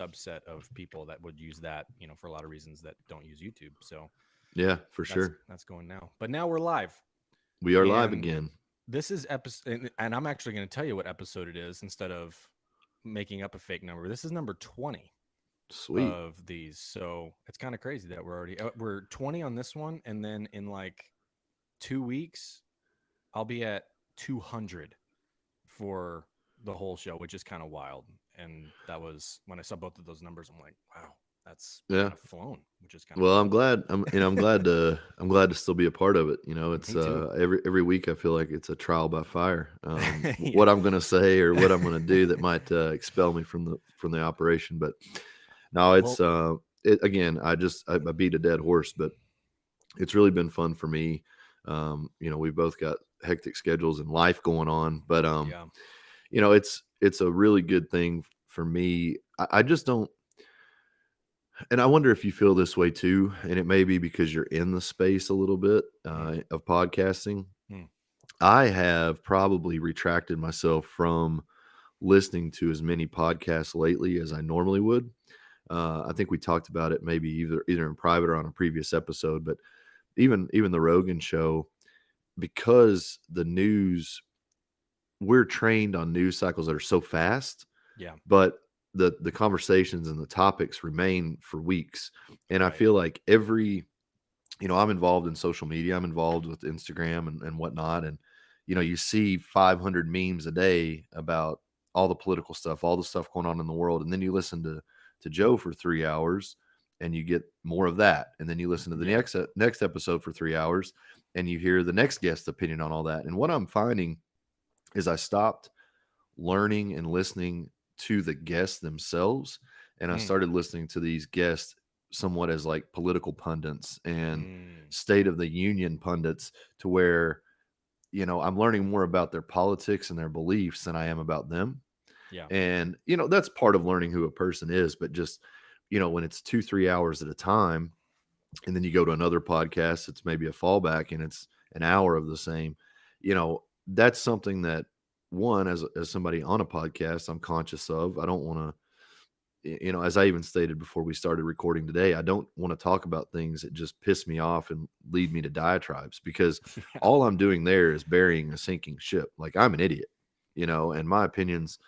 subset of people that would use that, for a lot of reasons that don't use YouTube. So Yeah, for that's sure. that's going now. But now we're live, We are live and again. this is episode, and I'm actually going to tell you what episode it is instead of making up a fake number. This is number 20 Sweet. of these, so it's kind of crazy that we're 20 on this one, and then in like 2 weeks, I'll be at 200 for the whole show, which is kind of wild. And that was when I saw both of those numbers, I'm like, wow, that's Yeah. kind of flown, which is kind of Well, I'm cool. glad. I'm glad to still be a part of it. It's Me too. every week I feel like it's a trial by fire. Yeah. What I'm going to say or what I'm going to do that might expel me from the operation. But no, it's Well, again. I beat a dead horse, but it's really been fun for me. We've both got hectic schedules and life going on, but yeah. it's a really good thing for me. I just don't. And I wonder if you feel this way too. And it may be because you're in the space a little bit Mm, of podcasting. mm, I have probably retracted myself from listening to as many podcasts lately as I normally would. I think we talked about it maybe either in private or on a previous episode, but even the Rogan show, because the news, we're trained on news cycles that are so fast, yeah. but the conversations and the topics remain for weeks. And I Right. feel like I'm involved in social media. I'm involved with Instagram and whatnot. And, you see 500 memes a day about all the political stuff, all the stuff going on in the world. And then you listen to Joe for 3 hours and you get more of that. And then you listen to the Yeah. next episode for 3 hours and you hear the next guest's opinion on all that. And what I'm finding is I stopped learning and listening to the guests themselves. And I Mm, started listening to these guests somewhat as like political pundits and mm, State of the Union pundits, to where, I'm learning more about their politics and their beliefs than I am about them. yeah. And, that's part of learning who a person is. But just, when it's 2-3 hours at a time, and then you go to another podcast, it's maybe a fallback and it's an hour of the same, that's something that, one, as somebody on a podcast, I'm conscious of. I don't want to, as I even stated before we started recording today, I don't want to talk about things that just piss me off and lead me to diatribes, because Yeah. all I'm doing there is burying a sinking ship. Like, I'm an idiot, and my opinions,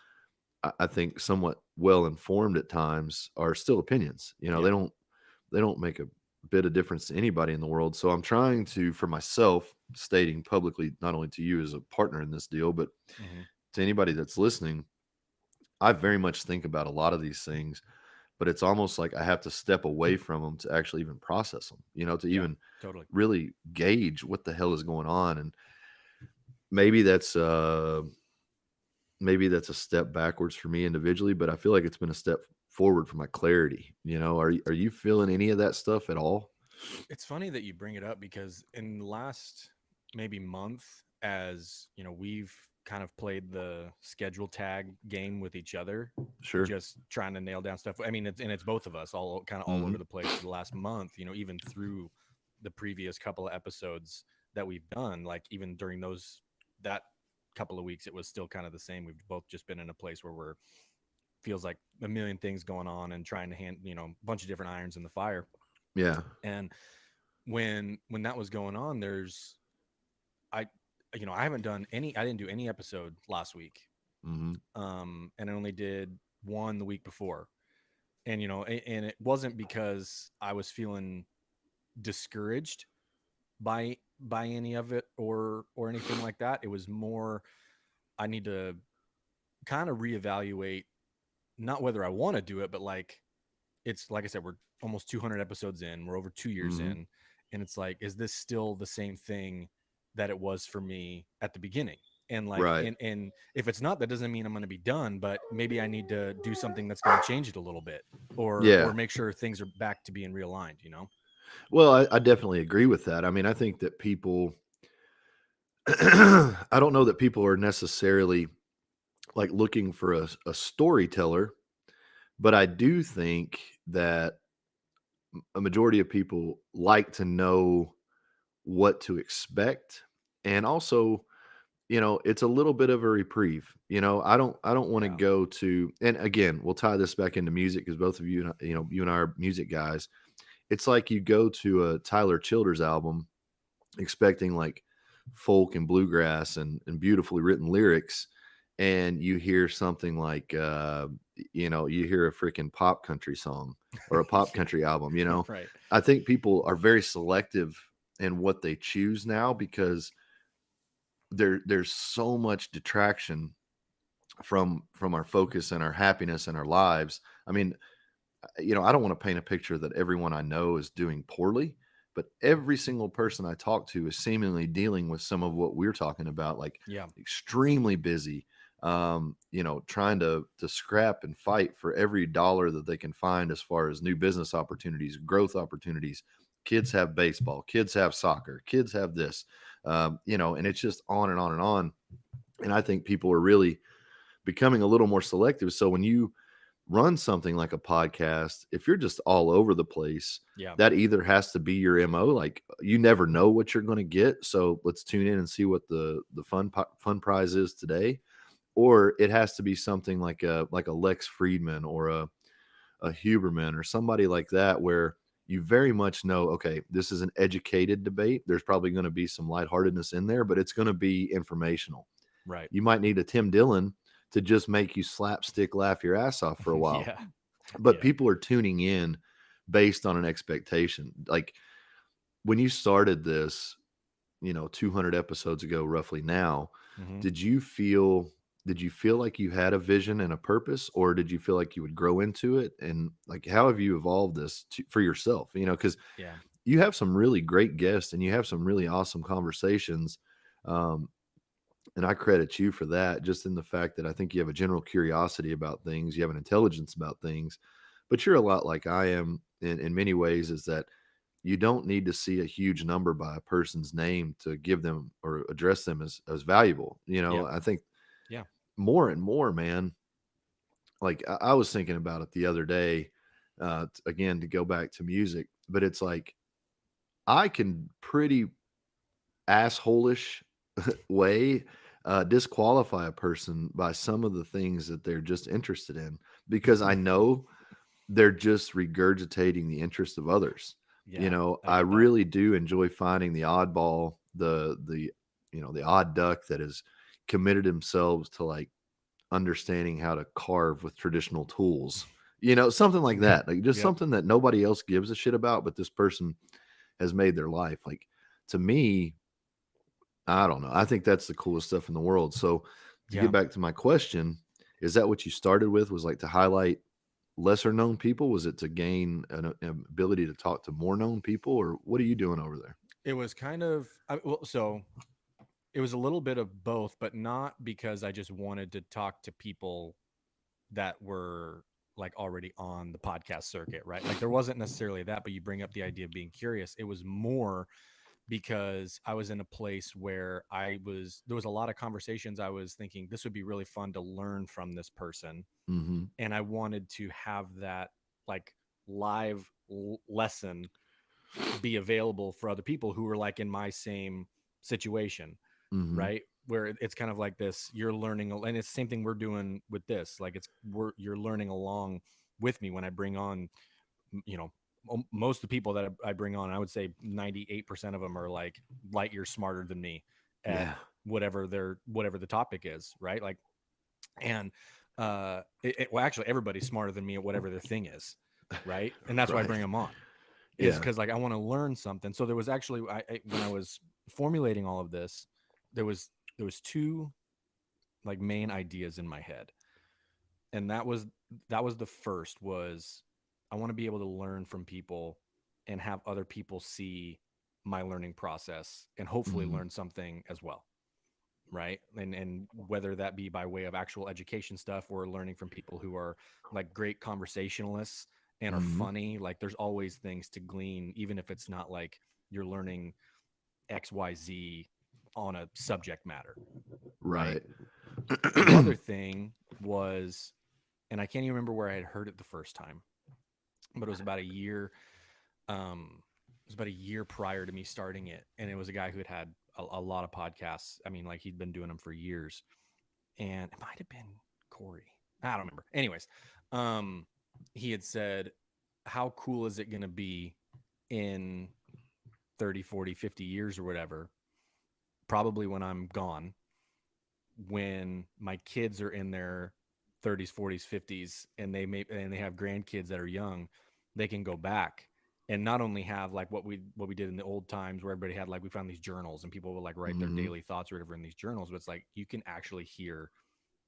I think somewhat well informed at times, are still opinions. Yeah. They don't make a bit of difference to anybody in the world. So I'm trying to, for myself, stating publicly, not only to you as a partner in this deal, but Hmm. to anybody that's listening, I very much think about a lot of these things, but it's almost like I have to step away from them to actually even process them, to Yeah. even Totally. really gauge what the hell is going on. And maybe that's maybe that's a step backwards for me individually, but I feel like it's been a step forward for my clarity. Are you feeling any of that stuff at all? It's funny that you bring it up because in the last maybe month, as we've kind of played the schedule tag game with each other, Sure. just trying to nail down stuff. I mean, it's both of us all kind of all Hmm. over the place for the last month, even through the previous couple of episodes that we've done, like even during that couple of weeks, it was still kind of the same. We've both just been in a place where we're feels like a million things going on and trying to a bunch of different irons in the fire. Yeah. And when that was going on, I I haven't done any I didn't do any episode last week. Hmm. And I only did one the week before. And and it wasn't because I was feeling discouraged by any of it or anything like that. It was more, I need to kind of reevaluate, not whether I want to do it, but like, it's like I said, we're almost 200 episodes in, we're over 2 years Hmm. in, and it's like, is this still the same thing that it was for me at the beginning? And like, Right. and if it's not, that doesn't mean I'm going to be done, but maybe I need to do something that's going to change it a little bit, or Yeah. make sure things are back to being realigned. Well, I definitely agree with that. I mean, I think that people, I don't know that people are necessarily like looking for a storyteller, but I do think that a majority of people like to know what to expect. And also, it's a little bit of a reprieve. I don't want to Yeah. go to, and again, we'll tie this back into music because both of you, you and I are music guys. It's like you go to a Tyler Childers album expecting like folk and bluegrass and beautifully written lyrics, and you hear something like you hear a freaking pop country song or a pop Yeah. country album. Right. I think people are very selective in what they choose now because there's so much detraction from our focus and our happiness and our lives. I mean, I don't want to paint a picture that everyone I know is doing poorly, but every single person I talk to is seemingly dealing with some of what we're talking about, like Yeah. extremely busy, trying to scrap and fight for every dollar that they can find as far as new business opportunities, growth opportunities. Kids have baseball, kids have soccer, kids have this, and it's just on and on and on. And I think people are really becoming a little more selective. So when you run something like a podcast, if you're just all over the place, Yeah. that either has to be your MO, like you never know what you're going to get. So let's tune in and see what the fun prize is today. Or it has to be something like a Lex Friedman or a Huberman or somebody like that, where you very much know, okay, this is an educated debate. There's probably going to be some lightheartedness in there, but it's going to be informational. Right. You might need a Tim Dillon to just make you slapstick laugh your ass off for a while. Yeah. But Yeah. people are tuning in based on an expectation. Like when you started this, 200 episodes ago roughly now, Hmm. did you feel did you feel like you had a vision and a purpose, or did you feel like you would grow into it? And like, how have you evolved this for yourself? Because Yeah. you have some really great guests and you have some really awesome conversations. Um, and I credit you for that, just in the fact that I think you have a general curiosity about things, you have an intelligence about things, but you're a lot like I am in many ways, is that you don't need to see a huge number by a person's name to give them or address them as valuable. Yeah. I think Yeah. more and more, man, like I was thinking about it the other day, again, to go back to music, but it's like I can pretty assholish way disqualify a person by some of the things that they're just interested in, because I know they're just regurgitating the interest of others. Yeah. I I get that. really do enjoy finding the oddball, the odd duck that has committed themselves to like understanding how to carve with traditional tools. Something like that. Like just Yep. something that nobody else gives a shit about, but this person has made their life. Like to me, I don't know. I think that's the coolest stuff in the world. So to get Yeah. back to my question, is that what you started with? Was like to highlight lesser known people? Was it to gain an ability to talk to more known people, or what are you doing over there? It was kind of, well, so it was a little bit of both, but not because I just wanted to talk to people that were like already on the podcast circuit, right? Like there wasn't necessarily that, but you bring up the idea of being curious. It was more because I was in a place where there was a lot of conversations. I was thinking this would be really fun to learn from this person. Mm-hmm. And I wanted to have that like live lesson be available for other people who were like in my same situation, Mm-hmm. right? Where it's kind of like this, you're learning, and it's the same thing we're doing with this. Like you're learning along with me when I bring on, you know, most of the people that I bring on, I would say 98% of them are like light years smarter than me at Yeah. whatever the topic is, right? Like, and well, actually, everybody's smarter than me at whatever their thing is, right? And that's why I Right. bring them on, is Yeah. because like I want to learn something. So there was actually, when I was formulating all of this, there was two like main ideas in my head, and that was the first was I want to be able to learn from people and have other people see my learning process and hopefully Mm-hmm. learn something as well, right? And whether that be by way of actual education stuff or learning from people who are like great conversationalists and are Mm-hmm. funny, like there's always things to glean, even if it's not like you're learning XYZ on a subject matter, right? Right. The other thing was, and I can't even remember where I had heard it the first time, but it was about a year. It was about a year prior to me starting it, and it was a guy who had a lot of podcasts. I mean, like he'd been doing them for years, and it might have been Corey. I don't remember. Anyways, um, he had said, how cool is it going to be in 30, 40, 50 years or whatever, probably when I'm gone, when my kids are in their 30s, 40s, 50s, and they have grandkids that are young, they can go back and not only have like what we did in the old times where everybody had like we found these journals and people would like write their Hmm. daily thoughts or whatever in these journals, but it's like you can actually hear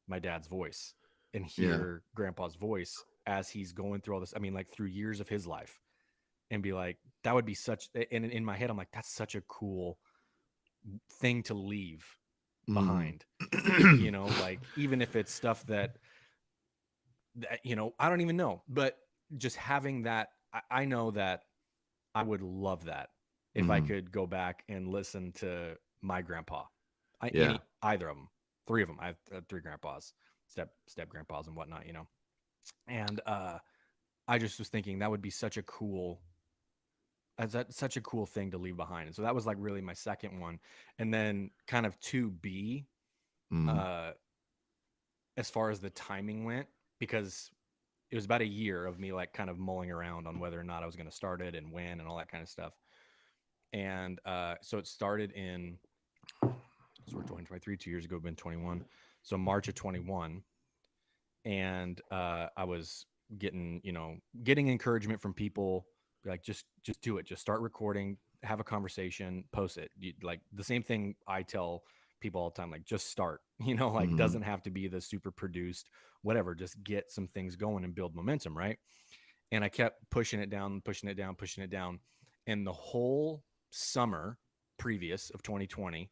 my dad's voice and Yeah. hear grandpa's voice as he's going through all this. I mean, like through years of his life, and be like, that would be such. And in my head, I'm like, that's such a cool thing to leave Hmm. behind. Like even if it's stuff that I don't even know, but just having that, I know that I would love that if I Hmm. could go back and listen to my grandpa, Yeah. either of them, three of them. I have three grandpas, step grandpas and whatnot. And I just was thinking that would be such a cool that's such a cool thing to leave behind. And so that was like really my second one. And then kind of 2B, Hmm. uh, as far as the timing went, because it was about a year of me like kind of mulling around on whether or not I was going to start it and when and all that kind of stuff. And so it started in, so we're 2023, 2 years ago, been 21. So March of 21. And I was getting encouragement from people like just do it, just start recording, have a conversation, post it. Like the same thing I tell people all the time, like just start. Like Hmm. doesn't have to be the super produced whatever, just get some things going and build momentum, right? And I kept pushing it down, pushing it down, pushing it down. And the whole summer previous of 2020,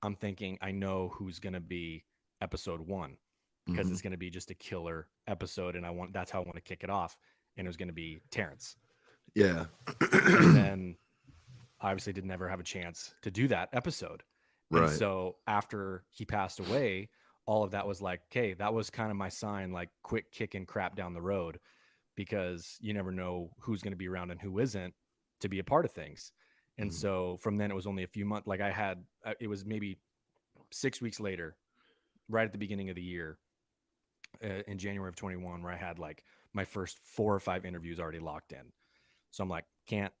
I'm thinking I know who's going to be episode 1 because Hmm. it's going to be just a killer episode, and that's how I want to kick it off. And it was going to be Terrence. Yeah. And then I obviously did never have a chance to do that episode. And Right. so after he passed away, all of that was like, okay, that was kind of my sign, like quit kicking crap down the road, because you never know who's going to be around and who isn't to be a part of things. And Hmm. so from then it was only a few months. Like it was maybe 6 weeks later, right at the beginning of the year, in January of 21, where I had like my first 4 or 5 interviews already locked in. So I'm like, can't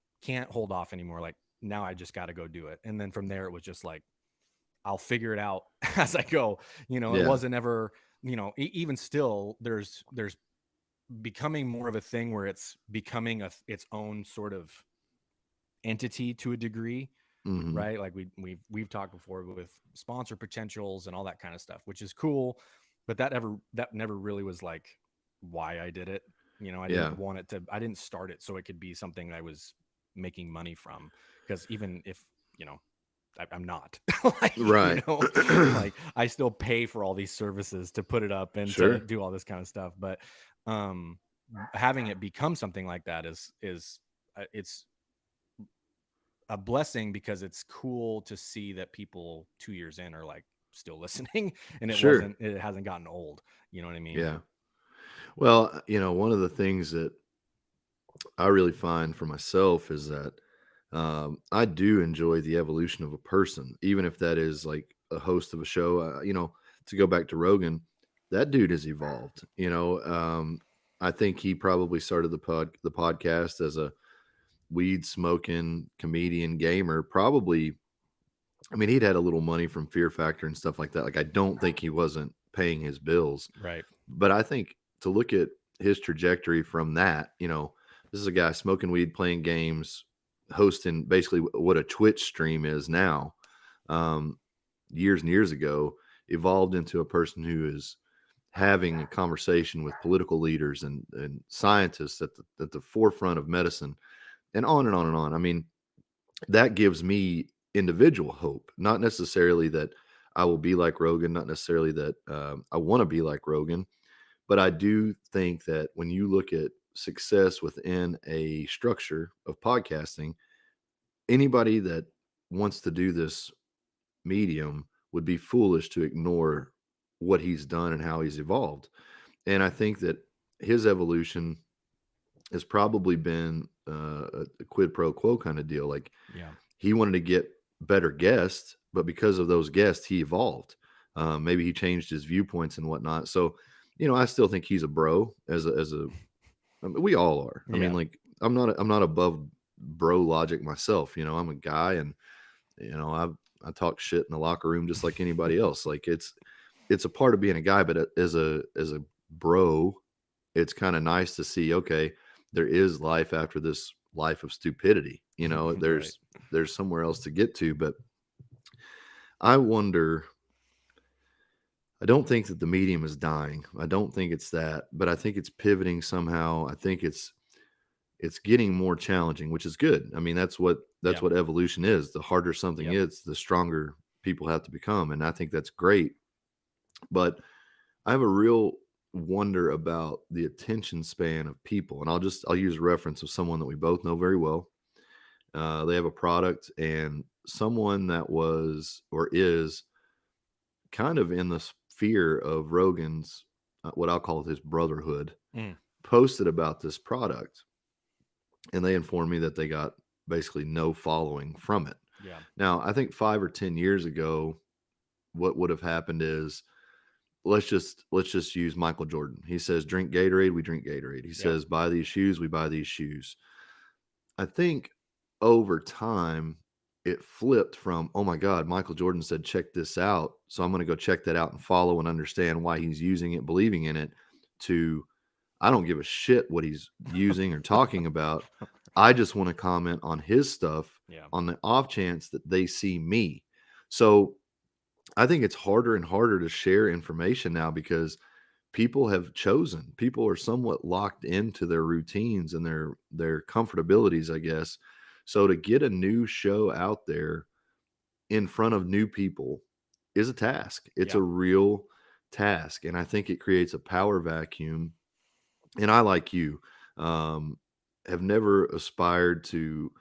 hold off anymore. Like now I just got to go do it. And then from there, it was just like, I'll figure it out as I go. It Yeah. wasn't ever, even still, there's becoming more of a thing where it's becoming its own sort of entity to a degree, Hmm. right? Like we've talked before with sponsor potentials and all that kind of stuff, which is cool, but that never really was like why I did it. I didn't Yeah. want it to. I didn't start it so it could be something I was making money from, because even if you know I'm not like Right. like I still pay for all these services to put it up and to Sure. do all this kind of stuff, but um having it become something like that is it's a blessing, because it's cool to see that people 2 years in are like still listening, and Sure. it hasn't gotten old. You know what I mean? Yeah. Well, one of the things that I really find for myself is that I do enjoy the evolution of a person, even if that is like a host of a show. To go back to Rogan, that dude has evolved. I think he probably started the podcast as a weed smoking comedian gamer. Probably, I mean, he'd had a little money from Fear Factor and stuff like that. Like, I don't think he wasn't paying his bills, Right. but I think to look at his trajectory from that, this is a guy smoking weed, playing games, hosting basically what a Twitch stream is now. Um, Years and years ago, evolved into a person who is having a conversation with political leaders and scientists at the forefront of medicine, and on and on and on. I mean, that gives me individual hope, not necessarily that I will be like Rogan, not necessarily that I want to be like Rogan, but I do think that when you look at success within a structure of podcasting, anybody that wants to do this medium would be foolish to ignore what he's done and how he's evolved. And I think that his evolution has probably been a quid pro quo kind of deal. Like, Yeah. he wanted to get better guests, but because of those guests, he evolved. Maybe he changed his viewpoints and whatnot. So, I still think he's a bro as a I mean, we all are. I mean, Yeah. like I'm not above bro logic myself. I'm a guy, and I talk shit in the locker room just like anybody else. Like it's a part of being a guy, but as a bro, it's kind of nice to see. Okay, there is life after this life of stupidity. Right. There's somewhere else to get to, but I wonder. I don't think that the medium is dying. I don't think it's that, but I think it's pivoting somehow. I think it's getting more challenging, which is good. I mean, that's Yeah. what evolution is. The harder something Yep. is, the stronger people have to become, and I think that's great. But I have a real wonder about the attention span of people, and I'll use a reference of someone that we both know very well. They have a product, and someone that was or is kind of in the sphere of Rogan's, what I'll call his brotherhood, Mm. posted about this product, and they informed me that they got basically no following from it. Yeah. Now, I think 5 or 10 years ago, what would have happened is let's just use Michael Jordan. He says, "Drink Gatorade, we drink Gatorade." He Yep. says, "Buy these shoes, we buy these shoes." I think over time it flipped from, "Oh my God, Michael Jordan said check this out, so I'm going to go check that out and follow and understand why he's using it, believing in it," to I don't give a shit what he's using or talking about. I just want to comment on his stuff Yeah. on the off chance that they see me. So I think it's harder and harder to share information now because people are somewhat locked into their routines and their comfortabilities, I guess. So to get a new show out there in front of new people is a task. It's Yeah. a real task, and I think it creates a power vacuum. And I, like you, um, have never aspired to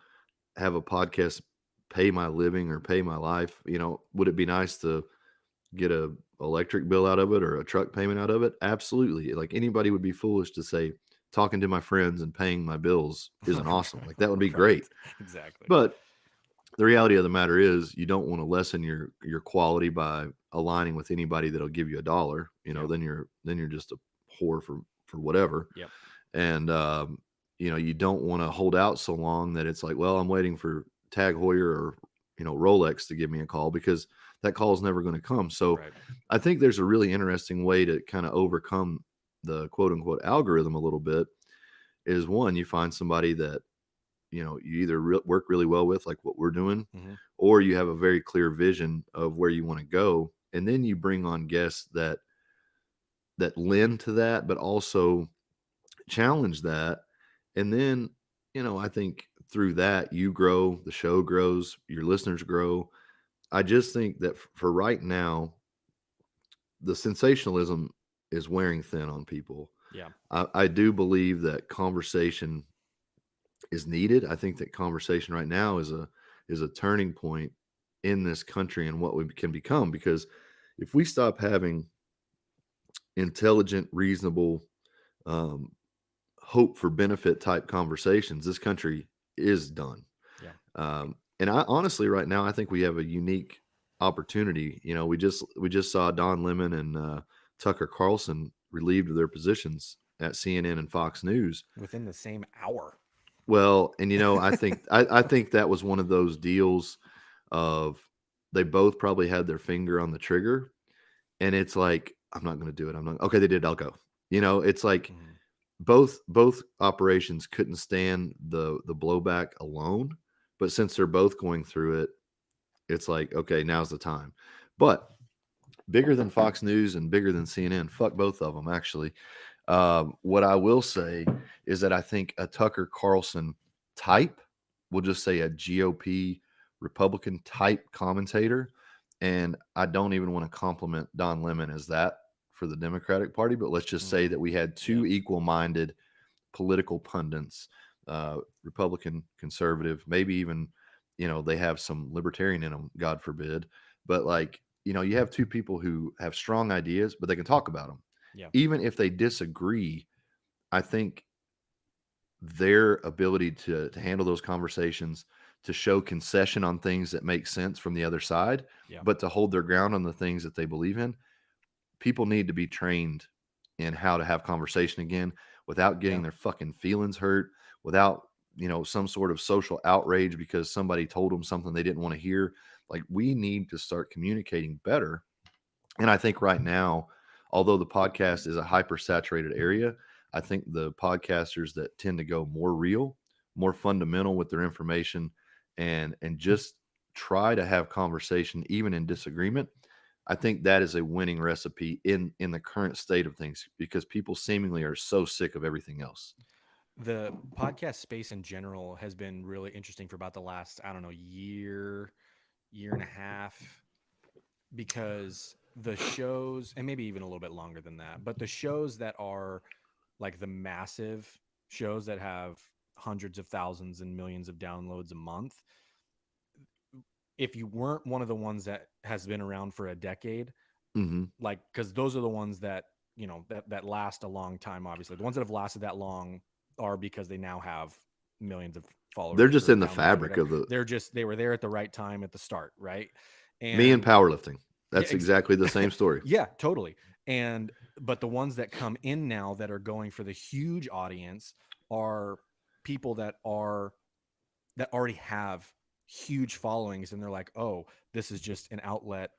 have a podcast pay my living or pay my life. Would it be nice to get a electric bill out of it or a truck payment out of it? Absolutely. Like, anybody would be foolish to say talking to my friends and paying my bills isn't awesome. Like, that would be great. Right. Exactly. But the reality of the matter is you don't want to lessen your quality by aligning with anybody that'll give you a dollar. Yep. Then you're just a whore for whatever. Yep. And you don't want to hold out so long that it's like, well, I'm waiting for Tag Heuer or Rolex to give me a call, because that call is never going to come. So Right. I think there's a really interesting way to kind of overcome the quote unquote algorithm a little bit. Is one, you find somebody that you either work really well with, like what we're doing, Hmm. or you have a very clear vision of where you want to go, and then you bring on guests that lend to that, but also challenge that. And then, I think through that, you grow, the show grows, your listeners grow. I just think that for right now, the sensationalism is wearing thin on people. Yeah. I do believe that conversation is needed. I think that conversation right now is a turning point in this country and what we can become, because if we stop having intelligent, reasonable, um, hope for benefit type conversations, this country is done. Yeah. And I honestly, right now, I think we have a unique opportunity. We just saw Don Lemon and Tucker Carlson relieved of their positions at CNN and Fox News. Within the same hour. Well, and I think that was one of those deals of they both probably had their finger on the trigger, and it's like, I'm not going to do it. I'm not okay. They did. I'll go. It's like Mhm. both operations couldn't stand the blowback alone, but since they're both going through it, it's like, okay, now's the time. But bigger than Fox News and bigger than CNN, fuck both of them, actually. What I will say is that I think a Tucker Carlson type, we'll just say a GOP Republican type commentator, and I don't even want to compliment Don Lemon as that for the Democratic Party, but let's just say Mhm. that we had Yeah. two equal-minded political pundits, Republican, conservative, maybe even, they have some libertarian in them, God forbid. But like, you have two people who have strong ideas, but they can talk about them. Yeah. Even if they disagree, I think their ability to handle those conversations, to show concession on things that make sense from the other side, Yeah. but to hold their ground on the things that they believe in. People need to be trained in how to have conversation again without getting Yeah. their fucking feelings hurt, without, some sort of social outrage because somebody told them something they didn't want to hear. Like, we need to start communicating better. And I think right now, although the podcast is a hyper saturated area, I think the podcasters that tend to go more real, more fundamental with their information, and just try to have conversation even in disagreement, I think that is a winning recipe in the current state of things, because people seemingly are so sick of everything else. The podcast space in general has been really interesting for about the last, I don't know, year and a half, because the shows, and maybe even a little bit longer than that, but the shows that are like the massive shows that have hundreds of thousands and millions of downloads a month, if you weren't one of the ones that has been around for a decade, Hmm. like, because those are the ones that, that last a long time. Obviously the ones that have lasted that long are because they now have millions of They're followers just or in the downloads or fabric whatever. of the They were there at the right time at the start, right? me and And powerlifting. yeah, That's exactly the same story. yeah, totally. And but the ones that come in now that are going for the huge audience are people that already have huge followings, and they're like, oh, this is just an outlet.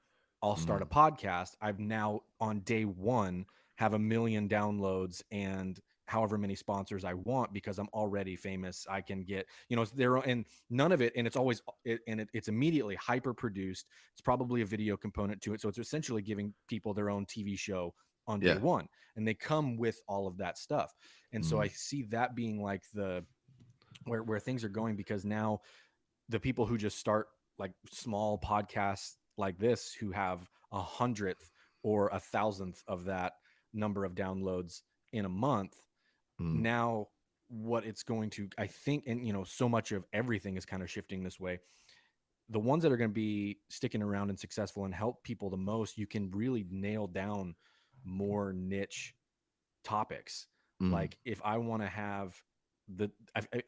I'll start a Mm, podcast. I've now on day one have 1 million downloads and however many sponsors I want because I'm already famous. I can get, it's there, and none of it. And it's always, it's immediately hyper produced. It's probably a video component to it. So it's essentially giving people their own TV show on day yeah. one, and they come with all of that stuff. And so I Mm, see that being like the, where things are going, because now the people who just start like small podcasts like this, who have 100th or 1,000th of that number of downloads in a month, mm, now what it's going to, I think, and so much of everything is kind of shifting this way. The ones that are going to be sticking around and successful and help people the most, you can really nail down more niche topics. mm, Like if I want to have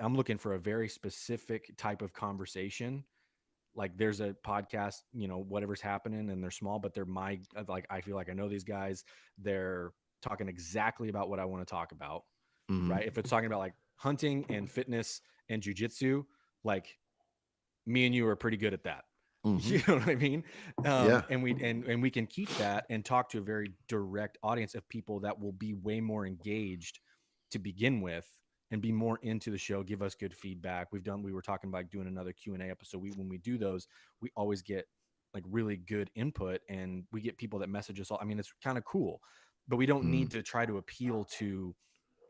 I'm looking for a very specific type of conversation. Like there's a podcast, whatever's happening, and they're small, but they're like, I feel like I know these guys. They're talking exactly about what I want to talk about, mm, right? If it's talking about like hunting and fitness and jujitsu, like me and you are pretty good at that. mm. You know what I mean? Yeah. And we can keep that and talk to a very direct audience of people that will be way more engaged to begin with and be more into the show, give us good feedback. We were talking about doing another Q&A episode. When we do those, we always get like really good input, and we get people that message us all. I mean, it's kind of cool, but we don't Mm, need to try to appeal to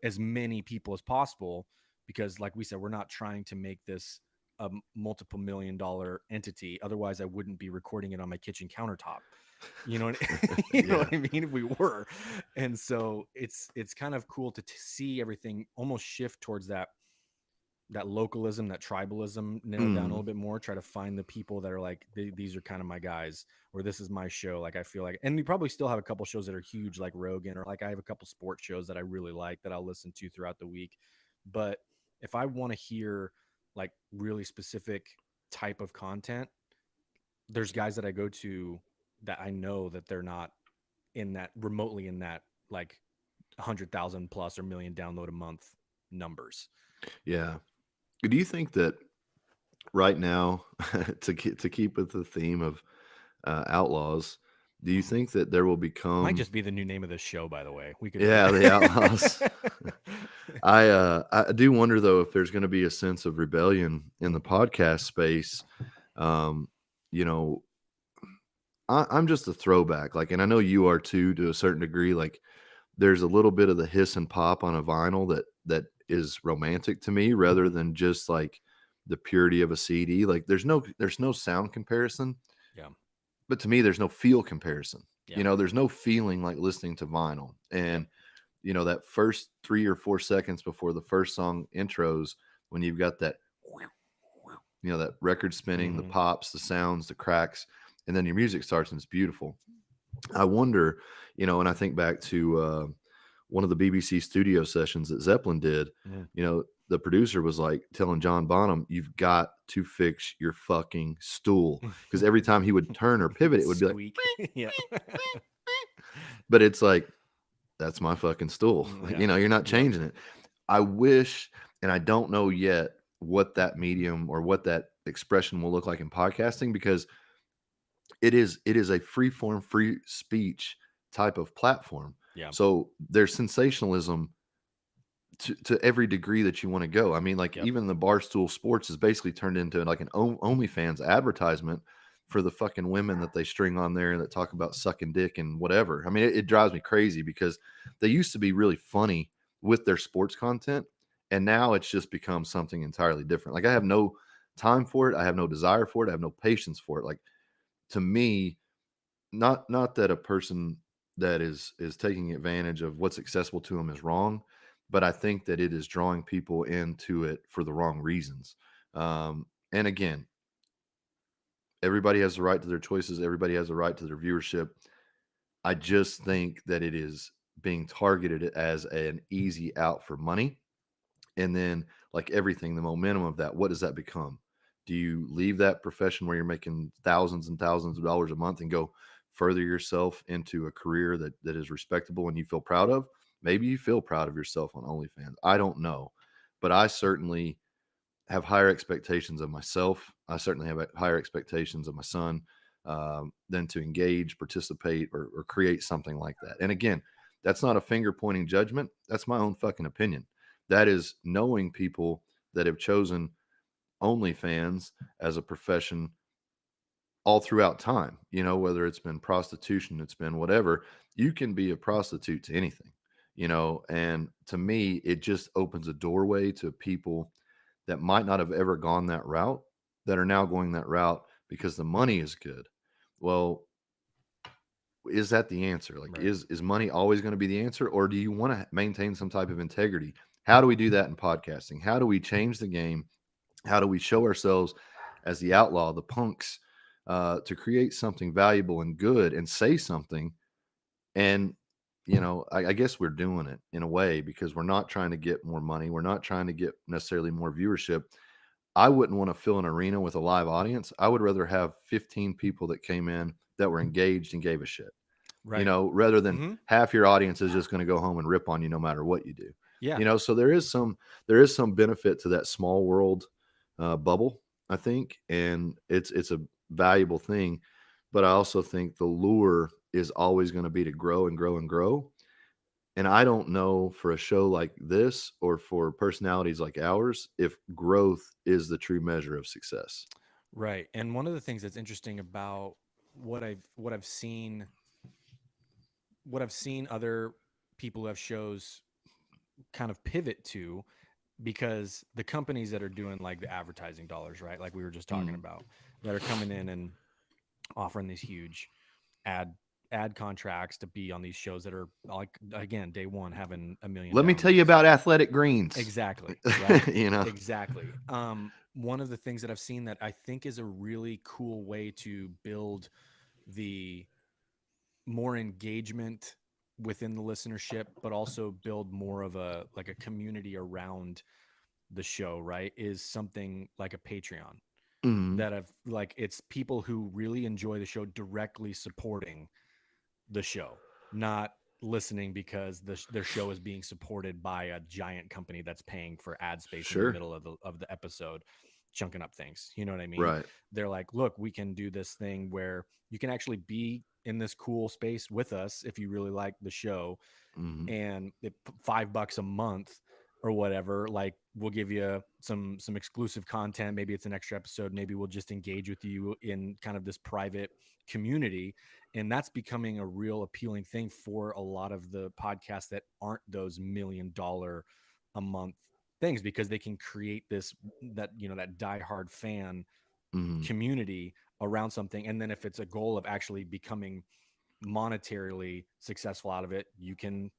as many people as possible, because like we said, we're not trying to make this a multiple $1 million entity. Otherwise I wouldn't be recording it on my kitchen countertop. You know what, you know yeah. what I mean, if we were. And so it's kind of cool to see everything almost shift towards that localism, that tribalism, narrow down a Mm, little bit more, try to find the people that are like, these are kind of my guys, or this is my show. Like I feel like, and we probably still have a couple shows that are huge, like Rogan, or like I have a couple sports shows that I really like that I'll listen to throughout the week. But if I want to hear like really specific type of content, there's guys that I go to that I know that they're not in that, remotely in that, like 100,000 plus or million download a month numbers. yeah. Do you think that right now, to keep with the theme of outlaws, do you think that there will Might become, just be the new name of this show, by the way. We could yeah, the outlaws? I do wonder though if there's going to be a sense of rebellion in the podcast space. Um, you know, I'm just a throwback, like, and I know you are too, to a certain degree. Like, there's a little bit of the hiss and pop on a vinyl that is romantic to me, rather than just like the purity of a CD. Like, there's no sound comparison, yeah, but to me, there's no feel comparison. yeah, There's no feeling like listening to vinyl. yep, And that first 3 or 4 seconds before the first song intros, when you've got that, that record spinning, the mm-hmm. pops, the sounds, the cracks, and then your music starts and it's beautiful. I wonder, and I think back to one of the BBC studio sessions that Zeppelin did. Mm. the producer was like telling John Bonham, "You've got to fix your fucking stool," because every time he would turn or pivot, it would be like, Squeak. Yeah. but it's like, that's my fucking stool. Yeah. You're not Yep. changing it. I wish, and I don't know yet what that medium or what that expression will look like in podcasting, because it is a free form, free speech type of platform. Yeah. So there's sensationalism to every degree that you want to go. I mean, like Yep. even the Barstool Sports is basically turned into like an OnlyFans advertisement for the fucking women that they string on there that talk about sucking dick and whatever. I mean, it drives me crazy because they used to be really funny with their sports content, and now it's just become something entirely different. Like I have no time for it. I have no desire for it. I have no patience for it. Like to me, not that a person that is taking advantage of what's accessible to them is wrong, but I think that it is drawing people into it for the wrong reasons. And again, everybody has the right to their choices. Everybody has the right to their viewership. I just think that it is being targeted as an easy out for money. And then, like everything, the momentum of that, what does that become? Do you leave that profession where you're making thousands and thousands of dollars a month and go further yourself into a career that is respectable and you feel proud of? Maybe you feel proud of yourself on OnlyFans. I don't know. But I certainly have higher expectations of myself. I certainly have higher expectations of my son, than to engage, participate, or create something like that. And again, that's not a finger pointing judgment. That's my own fucking opinion. That is knowing people that have chosen OnlyFans as a profession all throughout time, whether it's been prostitution, it's been whatever. You can be a prostitute to anything, and to me, it just opens a doorway to people that might not have ever gone that route that are now going that route because the money is good. Well, is that the answer? Like, Right. is money always going to be the answer, or do you want to maintain some type of integrity? How do we do that in podcasting? How do we change the game? How do we show ourselves as the outlaw, the punks, to create something valuable and good and say something? And I guess we're doing it in a way because we're not trying to get more money. We're not trying to get necessarily more viewership. I wouldn't want to fill an arena with a live audience. I would rather have 15 people that came in that were engaged and gave a shit, Right. rather than Hmm. half your audience is just going to go home and rip on you no matter what you do. Yeah. So there is some benefit to that small world bubble, I think, and it's a valuable thing. But I also think the lure is always going to be to grow and grow and grow. And I don't know for a show like this or for personalities like ours if growth is the true measure of success. Right. And one of the things that's interesting about what I've seen other people who have shows kind of pivot to, because the companies that are doing like the advertising dollars, right? Like we were just talking Mm. about, that are coming in and offering these huge ad contracts to be on these shows that are like, again, day one having a million Let me tell you downloads. about Athletic Greens. Exactly. Right. you know. Exactly. One of the things that I've seen that I think is a really cool way to build the more engagement within the listenership, but also build more of a like a community around the show, right, is something like a Patreon, Mhm. that have like, it's people who really enjoy the show directly supporting the show, not listening because their show is being supported by a giant company that's paying for ad space in the Sure. middle of the episode, chunking up things. You know what I mean? Right. They're like, look, we can do this thing where you can actually be in this cool space with us if you really like the show, Mhm. and $5 a month or whatever, like we'll give you some exclusive content. Maybe it's an extra episode, maybe we'll just engage with you in kind of this private community. And that's becoming a real appealing thing for a lot of the podcasts that aren't those $1 million a month things, because they can create this, that that diehard fan Mhm. community around something. And then if it's a goal of actually becoming monetarily successful out of it, you can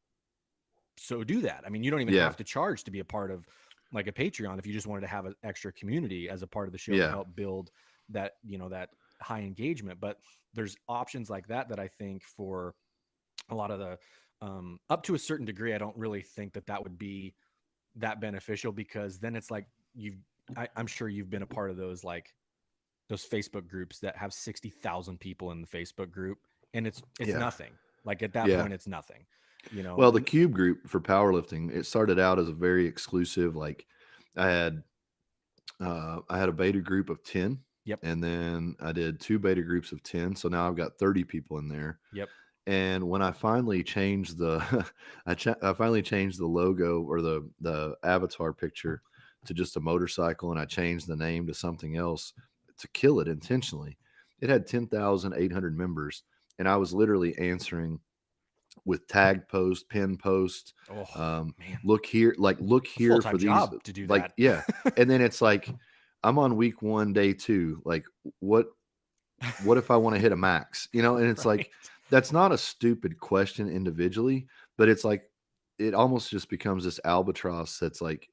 so do that. I mean, you don't even Yeah. have to charge to be a part of like a Patreon if you just wanted to have an extra community as a part of the show to Yeah. help build that, that high engagement. But there's options like that that I think for a lot of the up to a certain degree, I don't really think that would be that beneficial, because then it's like I'm sure you've been a part of those, like those Facebook groups that have 60,000 people in the Facebook group, and it's Yeah. nothing. Like at that Yeah. point, it's nothing, you know. Well, the Cube group for powerlifting, it started out as a very exclusive, like I had I had a beta group of 10, Yep, and then I did two beta groups of 10. So now I've got 30 people in there. yep. And when I finally changed the I finally changed the logo or the avatar picture to just a motorcycle, and I changed the name to something else to kill it intentionally. It had 10,800 members, and I was literally answering with tag post, pin post, Oh um, man, look a full here for time these, job to do like, that. yeah. And then it's like, I'm on week one, day two. Like, what, what if I want to hit a max, And it's like, Right. that's not a stupid question individually, but it's like, it almost just becomes this albatross that's like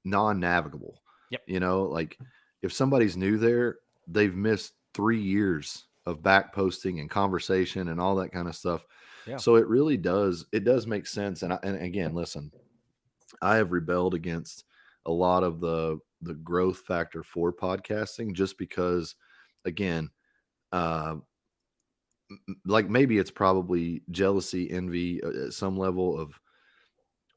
non-navigable, Yep. like if somebody's new there, they've missed 3 years of back posting and conversation and all that kind of stuff. Yeah. So it does make sense. And again, listen, I have rebelled against a lot of the growth factor for podcasting, just because, again, uh, like maybe it's probably jealousy, envy, at some level of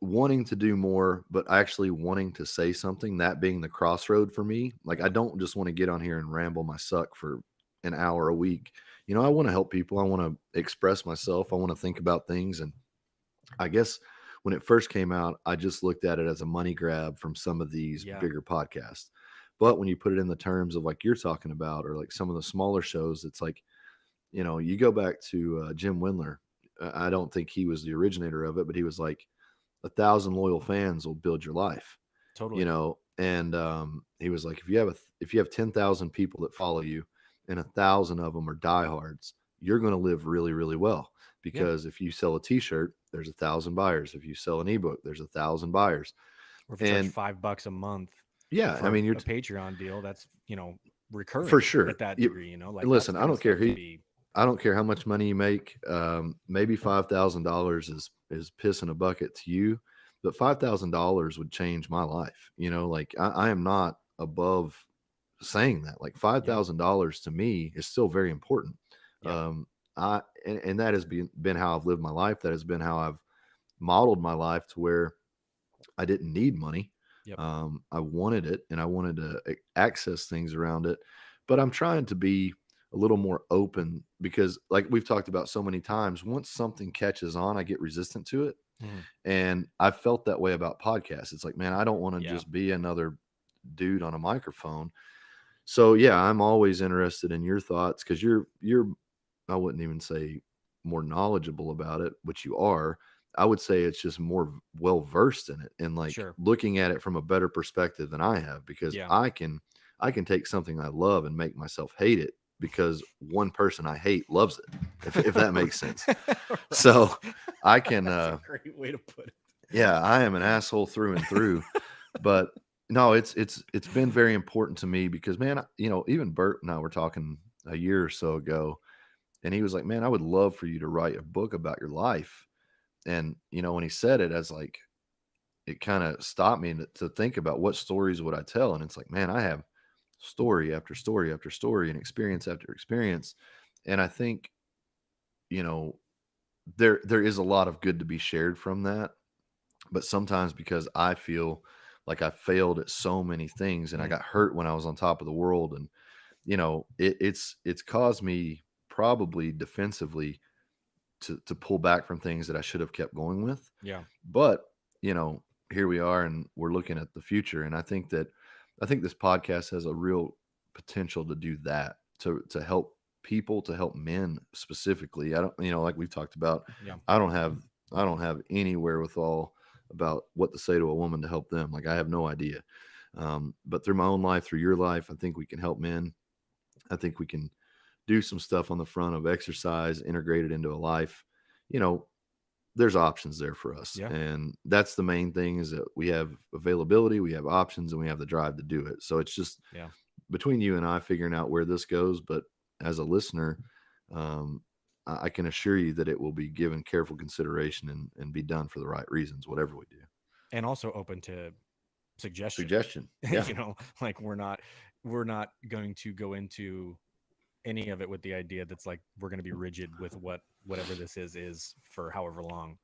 wanting to do more, but actually wanting to say something, that being the crossroad for me. Like, I Yeah. don't just want to get on here and ramble my suck for an hour a week. I want to help people. I want to express myself. I want to think about things. And I guess when it first came out, I just looked at it as a money grab from some of these Yeah. bigger podcasts. But when you put it in the terms of like you're talking about, or like some of the smaller shows, it's like, you go back to Jim Windler. I don't think he was the originator of it, but he was like, 1,000 loyal fans will build your life, Totally. and he was like, if you have 10,000 people that follow you, and 1,000 of them are diehards, you're going to live really, really well. Yeah. Because if you sell a T-shirt, there's 1,000 buyers. If you sell an ebook, there's 1,000 buyers. Or if you charge And $5 a month yeah, I for mean, a Patreon deal, that's, for recurring sure. at that degree, And like that's listen, the kind of stuff to be. I don't care how much money you make. Maybe $5,000 is piss in a bucket to you, but $5,000 would change my life. Like, I am not above saying that. Like, Yeah. $5,000 to me is still very important. Yeah. Um, and that has been how I've lived my life. That has been how I've modeled my life, to where I didn't need money. Yep. I wanted it, and I wanted to access things around it. But I'm trying to be a little more open, because, like we've talked about so many times, once something catches on, I get resistant to it. Mhm. And I felt that way about podcasts. It's like, man, I don't want to Yeah. just be another dude on a microphone. So yeah, I'm always interested in your thoughts, because you're I wouldn't even say more knowledgeable about it, which you are. I would say it's just more well versed in it, and like Sure. looking at it from a better perspective than I have, because Yeah. I can take something I love and make myself hate it, because one person I hate loves it, if that makes sense. Right. So I can That's a great way to put it. yeah, I am an asshole through and through. But no, it's been very important to me, because, man, even Bert and I were talking a year or so ago, and he was like, "Man, I would love for you to write a book about your life." And when he said it, as like, it kind of stopped me to think about what stories would I tell. And it's like, man, I have story after story after story, and experience after experience. And I think, you know, there is a lot of good to be shared from that. But sometimes, because I feel like I failed at so many things, and I Mm. got hurt when I was on top of the world, and it's caused me, probably defensively, to pull back from things that I should have kept going with. Yeah. But, here we are, and we're looking at the future. And I think this podcast has a real potential to do that, to help people, to help men specifically. I don't, like we've talked about, Yeah. I don't have any wherewithal about what to say to a woman to help them. Like, I have no idea. But through my own life, through your life, I think we can help men. I think we can do some stuff on the front of exercise integrated into a life. You know, there's options there for us. Yeah. And that's the main thing, is that we have availability, we have options, and we have the drive to do it. So it's just Yeah. between you and I figuring out where this goes. But as a listener, um, I can assure you that it will be given careful consideration, and be done for the right reasons, whatever we do. and also open to suggestion. Suggestion. Yeah. Like we're not going to go into any of it with the idea that's like we're going to be rigid with whatever this is for however long.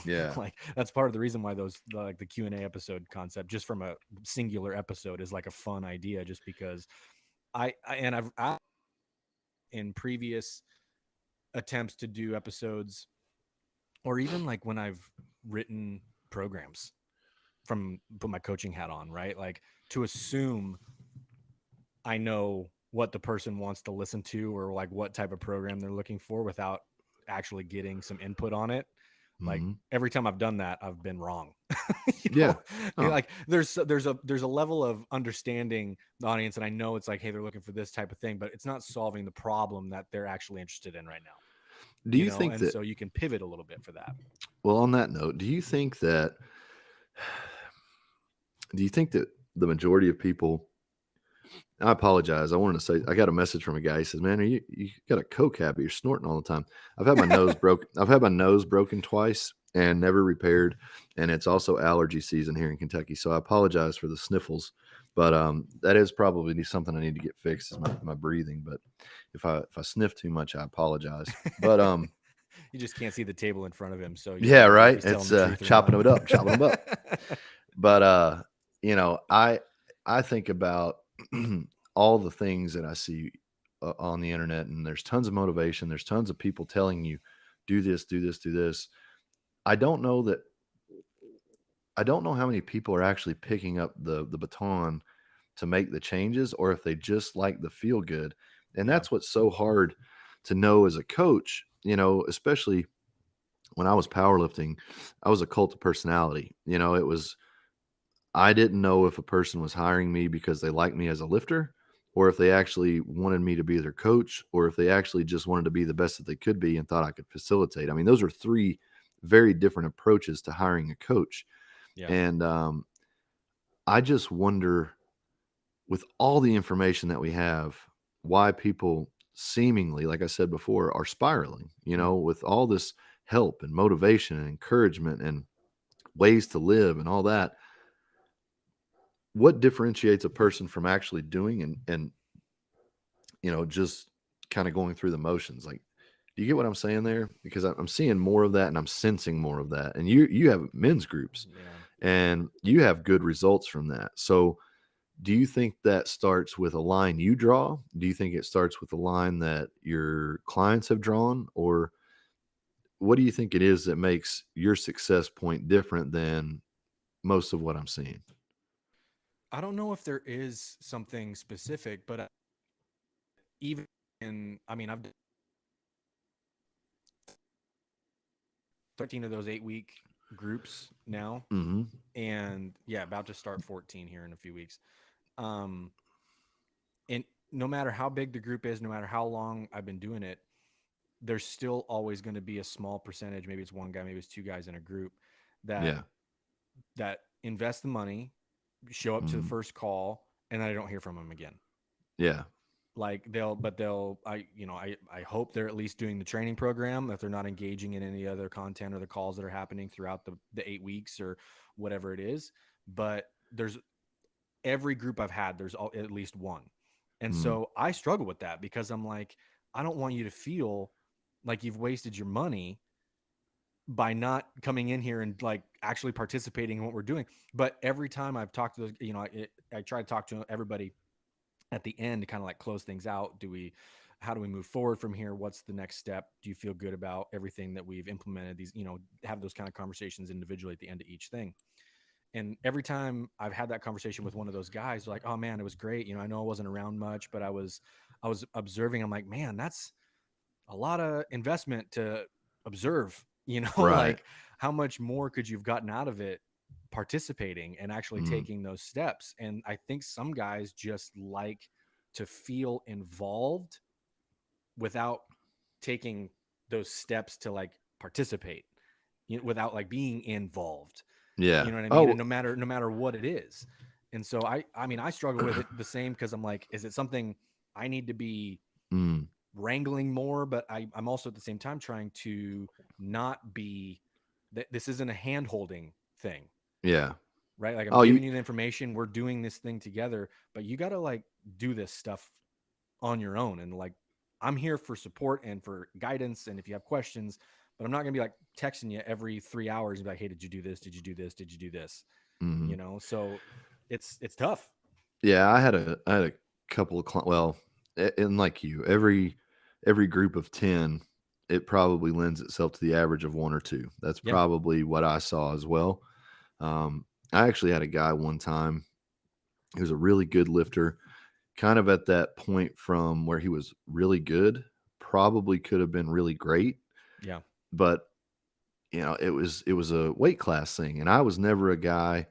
Yeah. Like that's part of the reason why those like the Q&A episode concept just from a singular episode is like a fun idea, just because I in previous attempts to do episodes, or even like when I've written programs from put my coaching hat on, right? Like to assume I know what the person wants to listen to or like what type of program they're looking for without actually getting some input on it. Like Hmm. every time I've done that, I've been wrong. you Yeah. know, Oh, like there's a level of understanding the audience, and I know it's like, hey, they're looking for this type of thing, but it's not solving the problem that they're actually interested in right now. do you think And that, so you can pivot a little bit for that. well, on that note, do you think that the majority of people, I apologize. I wanted to say I got a message from a guy. He says, "Man, you got a coke habit? You're snorting all the time." I've had my nose broken. I've had my nose broken twice and never repaired, and it's also allergy season here in Kentucky. So I apologize for the sniffles, but that is probably something I need to get fixed is my breathing. But if I sniff too much, I apologize. But You just can't see the table in front of him, so you yeah, don't know if right. he's telling It's the truth or chopping not. it up, chopping them up. But I think about all the things that I see on the internet, and there's tons of motivation. There's tons of people telling you, do this, do this, do this. I don't know that. I don't know how many people are actually picking up the baton to make the changes, or if they just like the feel good. And Yeah. that's what's so hard to know as a coach. Especially when I was powerlifting, I was a cult of personality. It was I didn't know if a person was hiring me because they liked me as a lifter, or if they actually wanted me to be their coach, or if they actually just wanted to be the best that they could be and thought I could facilitate. I mean, those are three very different approaches to hiring a coach. Yeah. And I just wonder, with all the information that we have, why people seemingly, like I said before, are spiraling, Mm. with all this help and motivation and encouragement and ways to live and all that. What differentiates a person from actually doing and just kind of going through the motions? Like, do you get what I'm saying there? Because I'm seeing more of that and I'm sensing more of that. And you have men's groups Yeah. and you have good results from that. So do you think that starts with a line you draw? Do you think it starts with a line that your clients have drawn? Or what do you think it is that makes your success point different than most of what I'm seeing? I don't know if there is something specific, but even I mean, I've done 13 of those 8-week groups now, Hmm. and yeah, about to start 14 here in a few weeks. Um, and no matter how big the group is, no matter how long I've been doing it, there's still always going to be a small percentage. Maybe it's one guy, maybe it's two guys in a group that Yeah. invest the money, show up to the Hmm. first call, and I don't hear from them again. Yeah. Like I hope they're at least doing the training program, if they're not engaging in any other content or the calls that are happening throughout the 8 weeks or whatever it is. But there's every group I've had, there's at least one. And Mm. so I struggle with that because I'm like, I don't want you to feel like you've wasted your money by not coming in here and like actually participating in what we're doing. But every time I've talked to those, I try to talk to everybody at the end to kind of like close things out. How do we move forward from here? What's the next step? Do you feel good about everything that we've implemented? Have those kind of conversations individually at the end of each thing. And every time I've had that conversation with one of those guys, like, oh man, it was great. I know I wasn't around much, but I was observing. I'm like, man, that's a lot of investment to observe, Right. like how much more could you've gotten out of it participating and actually Mm. taking those steps? And I think some guys just like to feel involved without taking those steps to like participate, without like being involved. You Yeah. know what I mean? And Oh. no matter what it is. And so I mean, I struggle with it the same, because I'm like, is it something I need to be Mm. wrangling more? But I'm also at the same time trying to not be that this isn't a hand holding thing. Yeah. right? Like I'm Oh, giving you you the information, we're doing this thing together, but you got to like do this stuff on your own. And like, I'm here for support and for guidance. And if you have questions, but I'm not going to be like texting you every 3 hours and be like, hey, did you do this? Did you do this? Did you do this? mhm. So it's tough. Yeah, I had a couple of well, and like you, every group of 10, it probably lends itself to the average of 1 or 2. That's Yeah. probably what I saw as well. I actually had a guy one time who was a really good lifter, kind of at that point from where he was really good, probably could have been really great, Yeah. but it was a weight class thing, and I was never a guy.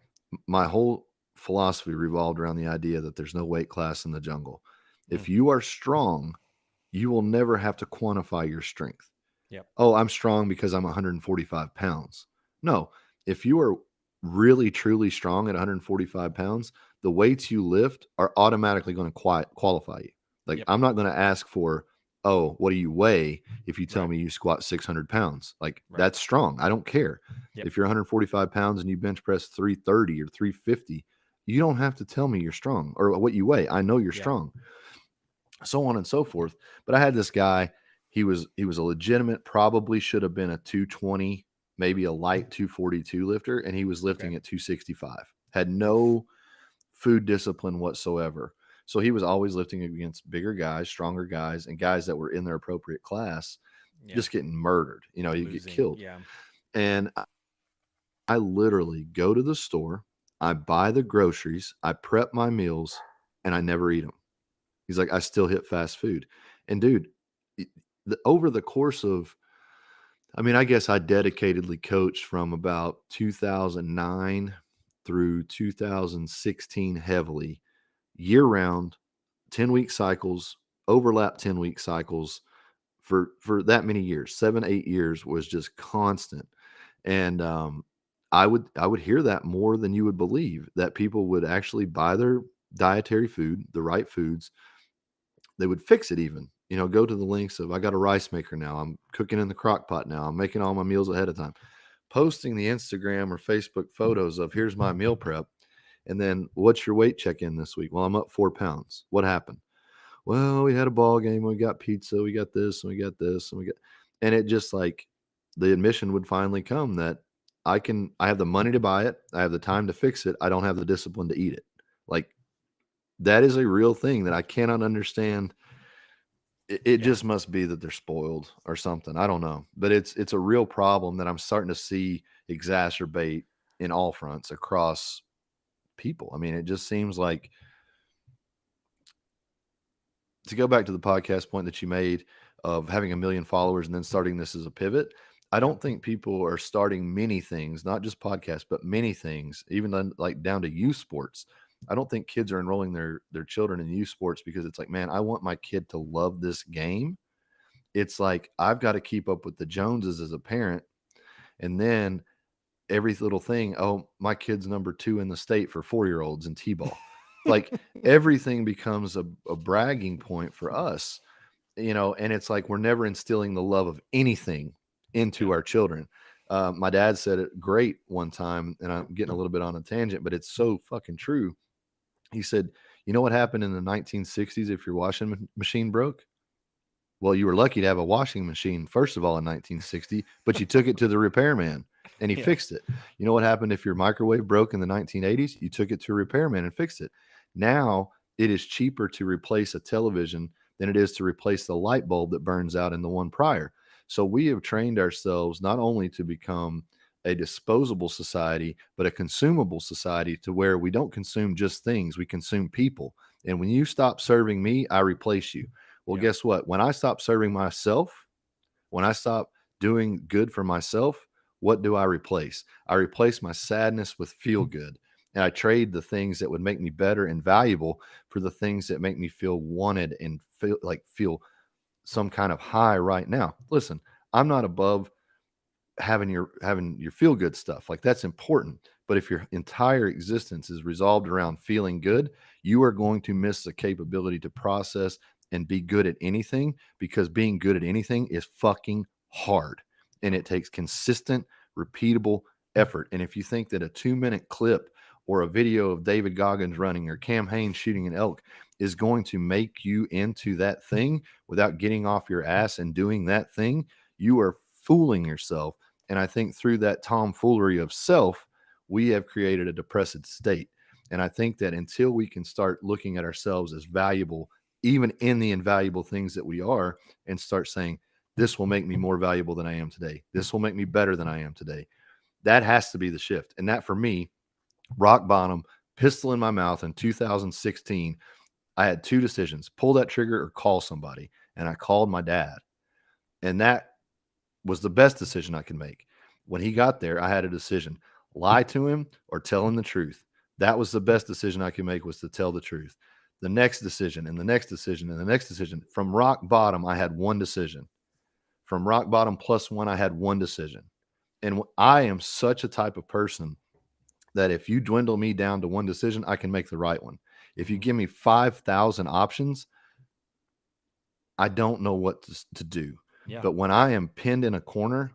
My whole philosophy revolved around the idea that there's no weight class in the jungle. Mm. If you are strong, you will never have to quantify your strength. Yep. Oh, I'm strong because I'm 145 pounds. No, if you are really truly strong at 145 pounds, the weights you lift are automatically going to qualify you. Like, Yep. I'm not going to ask for, oh, what do you weigh if you tell Right. me you squat 600 pounds? Like, Right. that's strong. I don't care. Yep. If you're 145 pounds and you bench press 330 or 350, you don't have to tell me you're strong or what you weigh. I know you're Yeah. strong, so on and so forth. But I had this guy, he was a legitimate, probably should have been a 220, maybe a light 242 lifter, and he was Okay. lifting at 265. Had Oof. no food discipline whatsoever. So he was always lifting against bigger guys, stronger guys, and guys that were in their appropriate class, Yeah. just getting murdered. You get Losing. killed. Yeah. And I literally go to the store, I buy the groceries, I prep my meals, and I never eat them. He's like, I still hit fast food. And dude, over the course of, I mean, I guess I dedicatedly coached from about 2009 through 2016 heavily, year round, 10-week cycles, overlap 10-week cycles for that many years. 7, 8 years was just constant. And I would hear that more than you would believe, that people would actually buy their dietary food, the right foods. They would fix it even, go to the links of, I got a rice maker now. I'm cooking in the crock pot now. I'm making all my meals ahead of time. Posting the Instagram or Facebook photos of, here's my meal prep. And then, what's your weight check in this week? Well, I'm up 4 pounds. What happened? Well, we had a ball game. We got pizza. We got this and we got this and and it just like the admission would finally come that I have the money to buy it. I have the time to fix it. I don't have the discipline to eat it. Like, that is a real thing that I cannot understand. It Yeah. just must be that they're spoiled or something. I don't know, but it's a real problem that I'm starting to see exacerbate in all fronts across people. I mean, it just seems like, to go back to the podcast point that you made of having 1 million followers and then starting this as a pivot, I Yeah. don't think people are starting many things, not just podcasts, but many things, even like down to youth sports. I don't think kids are enrolling their children in youth sports because it's like, man, I want my kid to love this game. It's like, I've got to keep up with the Joneses as a parent, and then every little thing. Oh, my kid's number 2 in the state for 4-year-olds in t-ball. Like, everything becomes a bragging point for us, and it's like we're never instilling the love of anything into Yeah. our children. My dad said it great one time, and I'm getting a little bit on a tangent, but it's so fucking true. He said, you know what happened in the 1960s if your washing machine broke? Well, you were lucky to have a washing machine, first of all, in 1960, but you took it to the repairman and he Yeah. fixed it. You know what happened if your microwave broke in the 1980s? You took it to a repairman and fixed it. Now it is cheaper to replace a television than it is to replace the light bulb that burns out in the one prior. So we have trained ourselves not only to become a disposable society, but a consumable society, to where we don't consume just things, we consume people. And when you stop serving me, I replace you. Well, Yep. guess what? When I stop serving myself, when I stop doing good for myself, what do I replace? I replace my sadness with feel good. And I trade the things that would make me better and valuable for the things that make me feel wanted and feel some kind of high right now. Listen, I'm not above having your feel good stuff. Like, that's important. But if your entire existence is resolved around feeling good, you are going to miss the capability to process and be good at anything, because being good at anything is fucking hard. And it takes consistent, repeatable effort. And if you think that a 2-minute clip or a video of David Goggins running or Cam Hanes shooting an elk is going to make you into that thing without getting off your ass and doing that thing, you are fooling yourself. And I think through that tomfoolery of self, we have created a depressed state. And I think that until we can start looking at ourselves as valuable, even in the invaluable things that we are, and start saying, this will make me more valuable than I am today. This will make me better than I am today. That has to be the shift. And that for me, rock bottom, pistol in my mouth in 2016, I had two decisions: pull that trigger or call somebody. And I called my dad. And that was the best decision I could make. When he got there, I had a decision: lie to him or tell him the truth. That was the best decision I could make, was to tell the truth. The next decision and the next decision and the next decision. From rock bottom, I had one decision. From rock bottom plus one, I had one decision. And I am such a type of person that if you dwindle me down to one decision, I can make the right one. If you give me 5,000 options, I don't know what to do. Yeah. But when I am pinned in a corner,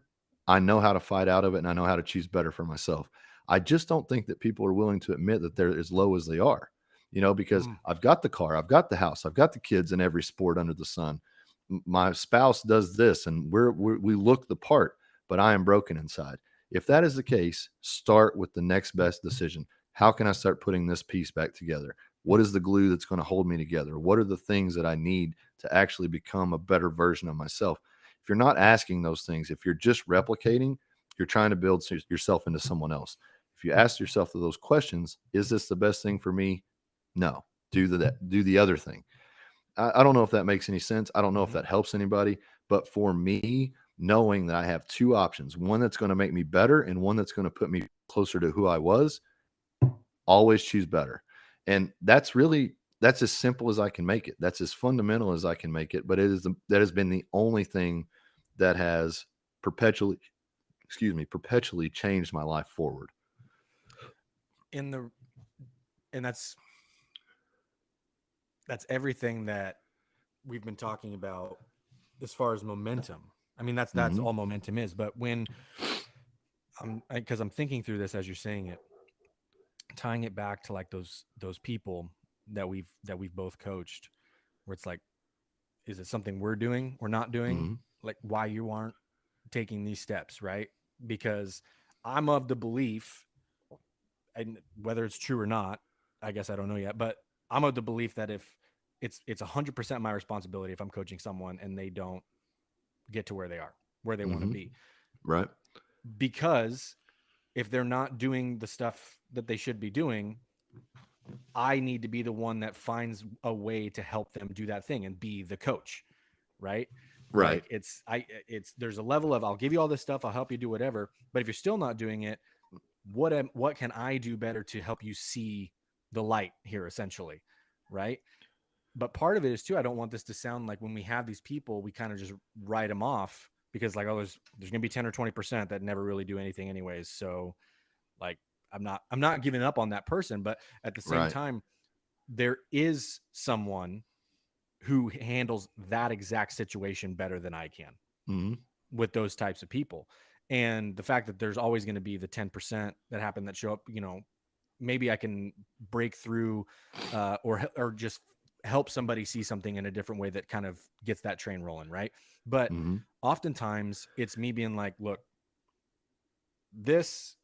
I know how to fight out of it, and I know how to choose better for myself. I just don't think that people are willing to admit that they're as low as they are, because I've got the car, I've got the house, I've got the kids in every sport under the sun. My spouse does this, and we look the part, but I am broken inside. If that is the case, start with the next best decision. How can I start putting this piece back together? What is the glue that's going to hold me together? What are the things that I need to actually become a better version of myself? If you're not asking those things, if you're just replicating, you're trying to build yourself into someone else. If you ask yourself those questions, is this the best thing for me? No. Do the other thing. I don't know if that makes any sense. I don't know if that helps anybody, but for me, knowing that I have two options, one that's going to make me better and one that's going to put me closer to who I was, always choose better. And that's as simple as I can make it. That's as fundamental as I can make it. But that has been the only thing that has perpetually changed my life forward. And that's everything that we've been talking about as far as momentum. I mean, that's all momentum is. But when because I'm thinking through this as you're saying it, tying it back to like those people that we've both coached, where it's like, is it something we're doing or not doing? Like why you aren't taking these steps, right? Because I'm of the belief, and whether it's true or not, I guess I don't know yet, but I'm of the belief that if it's 100% my responsibility if I'm coaching someone and they don't get to where they want to be. Right. Because if they're not doing the stuff that they should be doing, I need to be the one that finds a way to help them do that thing and be the coach. Right. Right. Like there's a level of, I'll give you all this stuff, I'll help you do whatever. But if you're still not doing it, what can I do better to help you see the light here, essentially? Right. But part of it is too, I don't want this to sound like when we have these people, we kind of just write them off because like, oh, there's going to be 10 or 20% that never really do anything anyways. So like, I'm not giving up on that person, but at the same time, there is someone who handles that exact situation better than I can with those types of people. And the fact that there's always going to be the 10% that happen that show up, maybe I can break through or just help somebody see something in a different way that kind of gets that train rolling. Right. But oftentimes it's me being like, look, this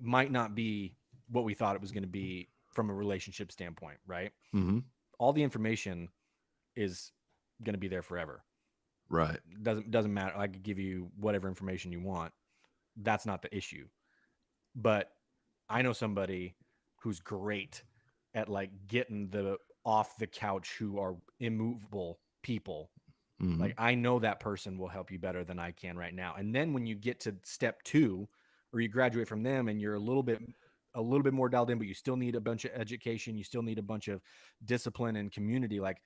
might not be what we thought it was going to be from a relationship standpoint. Right. All the information is going to be there forever. Right. Doesn't matter. I could give you whatever information you want. That's not the issue. But I know somebody who's great at like getting the off the couch who are immovable people. Like I know that person will help you better than I can right now. And then when you get to step 2 or you graduate from them and you're a little bit more dialed in, but you still need a bunch of education, you still need a bunch of discipline and community, like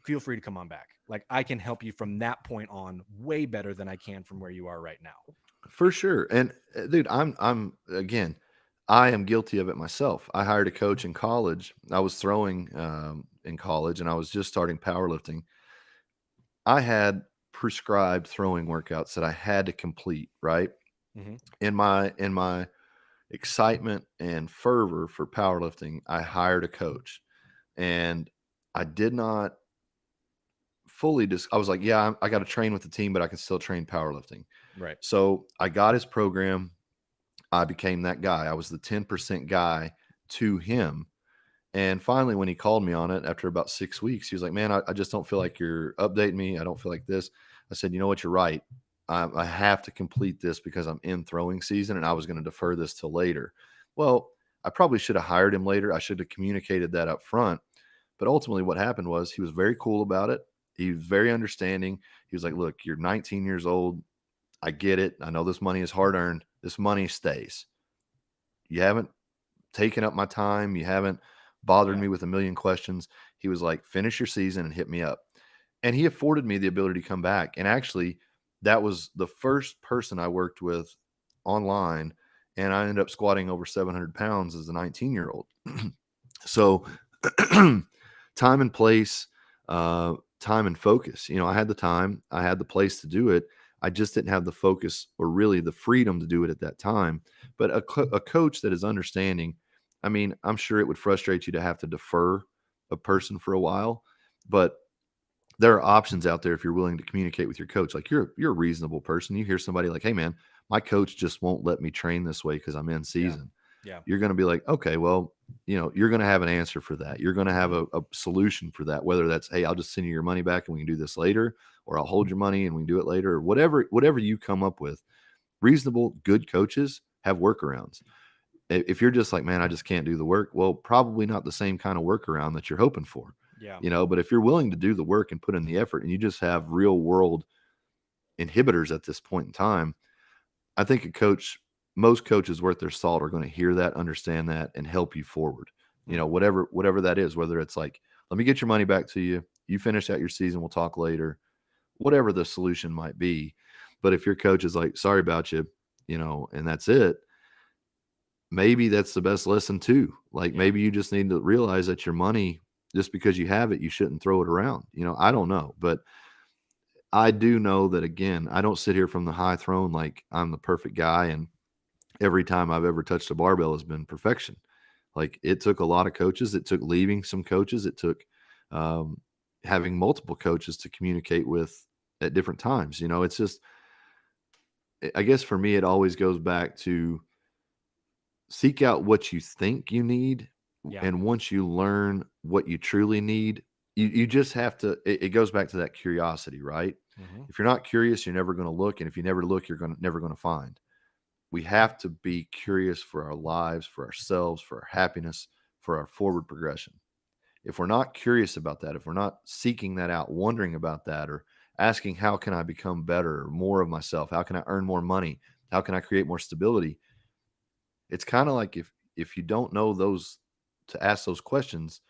feel free to come on back. Like I can help you from that point on way better than I can from where you are right now. For sure. And dude, I'm again, I am guilty of it myself. I hired a coach in college. I was throwing in college and I was just starting powerlifting. I had prescribed throwing workouts that I had to complete, right? Hmm. In my excitement and fervor for powerlifting, I hired a coach, and I did not fully I was like, yeah, I got to train with the team, but I can still train powerlifting. Right. So I got his program. I became that guy. I was the 10% guy to him. And finally, when he called me on it after about 6 weeks, he was like, man, I just don't feel like you're updating me. I don't feel like this. I said, you know what? You're right. I have to complete this because I'm in throwing season, and I was going to defer this till later. Well, I probably should have hired him later. I should have communicated that up front. But ultimately, what happened was he was very cool about it. He was very understanding. He was like, look, you're 19 years old. I get it. I know this money is hard earned. This money stays. You haven't taken up my time. You haven't bothered Yeah. me with a million questions. He was like, finish your season and hit me up. And he afforded me the ability to come back. And actually, that was the first person I worked with online. And I ended up squatting over 700 pounds as a 19-year-old. So, time and place, time and focus. I had the time, I had the place to do it. I just didn't have the focus or really the freedom to do it at that time. But a coach that is understanding, I mean, I'm sure it would frustrate you to have to defer a person for a while, but there are options out there if you're willing to communicate with your coach. Like you're a reasonable person. You hear somebody like, "Hey man, my coach just won't let me train this way because I'm in Yeah. season." Yeah. You're going to be like, "Okay, well, you're going to have an answer for that. You're going to have Hmm. a solution for that. Whether that's, hey, I'll just send you your money back and we can do this later, or I'll hold your money and we can do it later, or whatever you come up with." Reasonable, good coaches have workarounds. If you're just like, man, I just can't do the work, well, probably not the same kind of workaround that you're hoping for. Yeah. But if you're willing to do the work and put in the effort and you just have real world inhibitors at this point in time, I think most coaches worth their salt are going to hear that, understand that, and help you forward. Hmm. Whatever that is, whether it's like, let me get your money back to you, you finish out your season, we'll talk later, whatever the solution might be. But if your coach is like, sorry about you, and that's it, maybe that's the best lesson too. Like Yeah. maybe you just need to realize that your money, just because you have it, you shouldn't throw it around. I don't know, but I do know that, again, I don't sit here from the high throne like I'm the perfect guy and every time I've ever touched a barbell has been perfection. Like it took a lot of coaches. It took leaving some coaches. It took um, having multiple coaches to communicate with at different times. It's just, I guess for me, it always goes back to seek out what you think you need. Yeah. And once you learn what you truly need, you just have to, it goes back to that curiosity, right? Hmm. If you're not curious, you're never going to look. And if you never look, never going to find. We have to be curious for our lives, for ourselves, for our happiness, for our forward progression. If we're not curious about that, if we're not seeking that out, wondering about that, or asking, how can I become better, or more of myself? How can I earn more money? How can I create more stability? It's kind of like if you don't know those to ask those questions,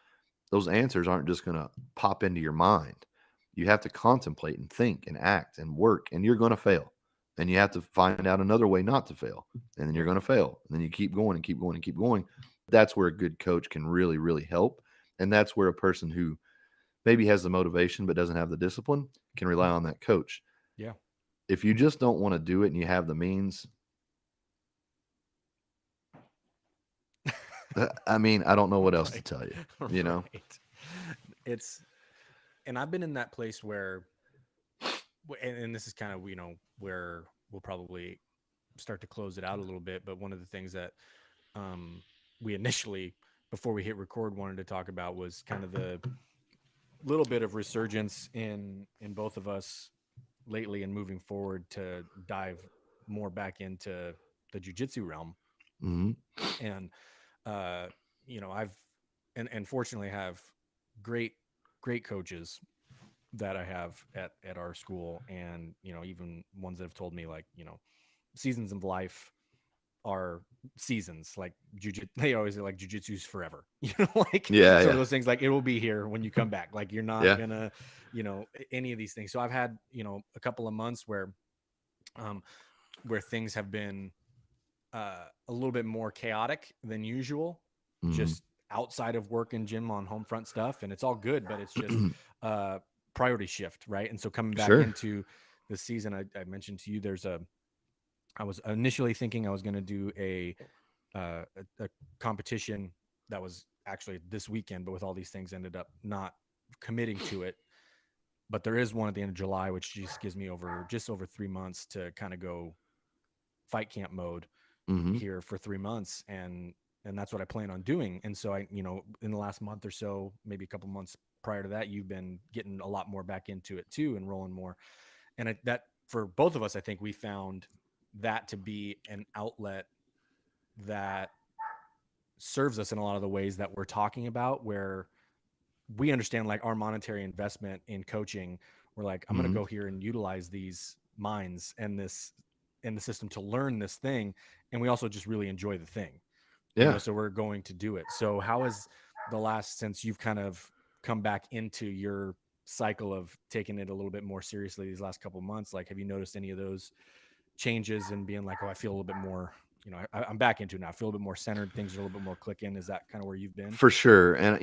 those answers aren't just going to pop into your mind. You have to contemplate and think and act and work, and you're going to fail. And you have to find out another way not to fail. And then you're Yep. going to fail. And then you keep going and keep going and keep going. That's where a good coach can really, really help. And that's where a person who maybe has the motivation but doesn't have the discipline can rely on that coach. Yeah. If you just don't want to do it and you have the means, I mean, I don't know what else to Right. tell you, you know? Right. It's, and I've been in that place where, and this is kind of, where we'll probably start to close it out a little bit. But one of the things that um, we initially, before we hit record, wanted to talk about was kind of the little bit of resurgence in both of us lately and moving forward to dive more back into the jujitsu realm. Hmm. And uh, I've and fortunately have great great coaches that I have at our school, and even ones that have told me, like, seasons of life are seasons. Like they always say, like, jujitsu's forever. Like Yeah, sort of yeah, those things. Like, it will be here when you come back. Like, you're not yeah. gonna, any of these things. So I've had a couple of months um where things have been a little bit more chaotic than usual, Hmm. just outside of work and gym on home front stuff, and it's all good, but it's just uh priority shift, right? And so coming back Sure. into the season, I mentioned to you, there's I was initially thinking I was going to do a competition that was actually this weekend, but with all these things ended up not committing to it. But there is one at the end of July, which just gives me just over 3 months to kind of go fight camp mode Mm-hmm. here for 3 months, and that's what I plan on doing. And so in the last month or so, maybe a couple months prior to that, you've been getting a lot more back into it too and rolling more. And that for both of us, I think we found that to be an outlet that serves us in a lot of the ways that we're talking about, where we understand like our monetary investment in coaching. We're like, I'm going to Mm-hmm. go here and utilize these minds and this in the system to learn this thing, and we also just really enjoy the thing, Yeah. so we're going to do it. So how has the last, since you've kind of come back into your cycle of taking it a little bit more seriously these last couple of months, like have you noticed any of those changes and being like, oh, I feel a little bit more, I'm back into it now, I feel a little bit more centered, things are a little bit more clicking? Is that kind of where you've been? For sure. And,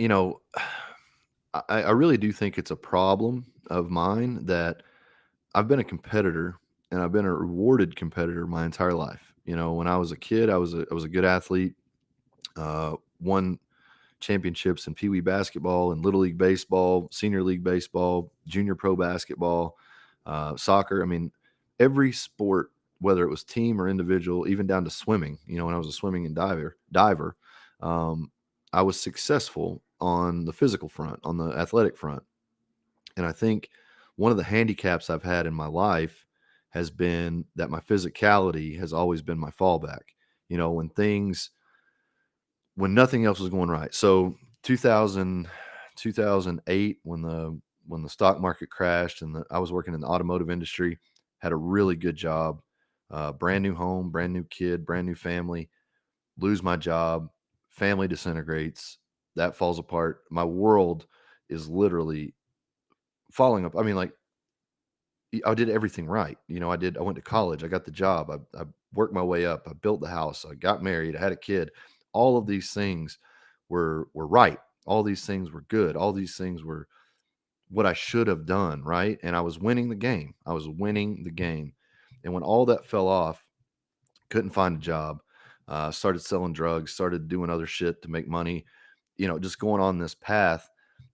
I really do think it's a problem of mine that I've been a competitor and I've been a rewarded competitor my entire life. When I was a kid, I was a good athlete, won championships in Pee Wee basketball and Little League baseball, Senior League baseball, Junior Pro basketball, soccer. I mean, every sport, whether it was team or individual, even down to swimming. When I was a swimming and diver, um, I was successful on the physical front, on the athletic front. And I think one of the handicaps I've had in my life has been that my physicality has always been my fallback. When when nothing else was going right. So 2000, 2008, when the stock market crashed and I was working in the automotive industry, had a really good job, brand new home, brand new kid, brand new family, lose my job, family disintegrates, that falls apart. My world is literally falling up. I mean, like I did everything right. I went to college, I got the job, I worked my way up, I built the house, I got married, I had a kid. All of these things were right. All these things were good. All these things were what I should have done, right? And I was winning the game. I was winning the game. And when all that fell off, couldn't find a job, started selling drugs, started doing other shit to make money, just going on this path.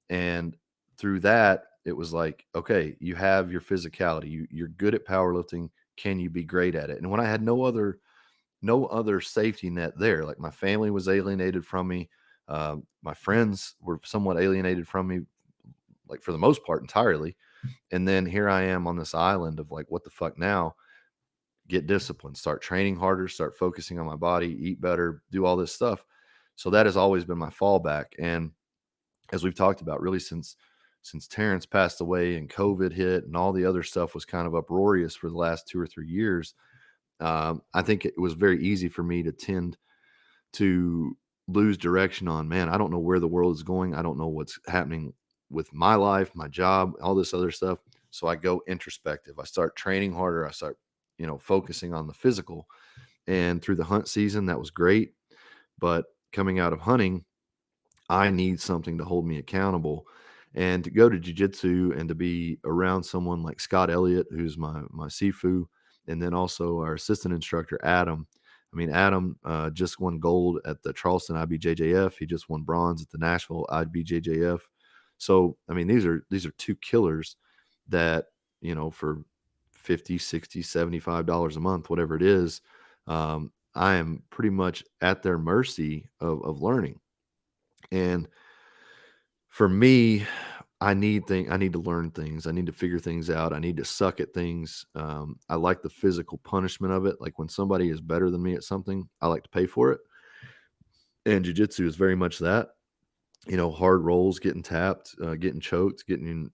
And through that, it was like, okay, you have your physicality. You're good at powerlifting. Can you be great at it? And when I had no other safety net there, like my family was alienated from me, my friends were somewhat alienated from me, like for the most part, entirely. And then here I am on this island of like, what the fuck now? Get disciplined, start training harder, start focusing on my body, eat better, do all this stuff. So that has always been my fallback. And as we've talked about, really since Terrence passed away and COVID hit and all the other stuff was kind of uproarious for the last 2 or 3 years, I think it was very easy for me to tend to lose direction on, man, I don't know where the world is going. I don't know what's happening with my life, my job, all this other stuff. So I go introspective. I start training harder. I start, focusing on the physical. And through the hunt season, that was great. But coming out of hunting, I need something to hold me accountable. And to go to jiu-jitsu and to be around someone like Scott Elliott, who's my Sifu, and then also our assistant instructor, Adam. I mean, Adam just won gold at the Charleston IBJJF. He just won bronze at the Nashville IBJJF. So, I mean, these are two killers that, for 50, 60, $75 a month, whatever it is, I am pretty much at their mercy of learning. And for me, I need to learn things. I need to figure things out. I need to suck at things. I like the physical punishment of it. Like when somebody is better than me at something, I like to pay for it. And jujitsu is very much that. Hard rolls, getting tapped, getting choked, getting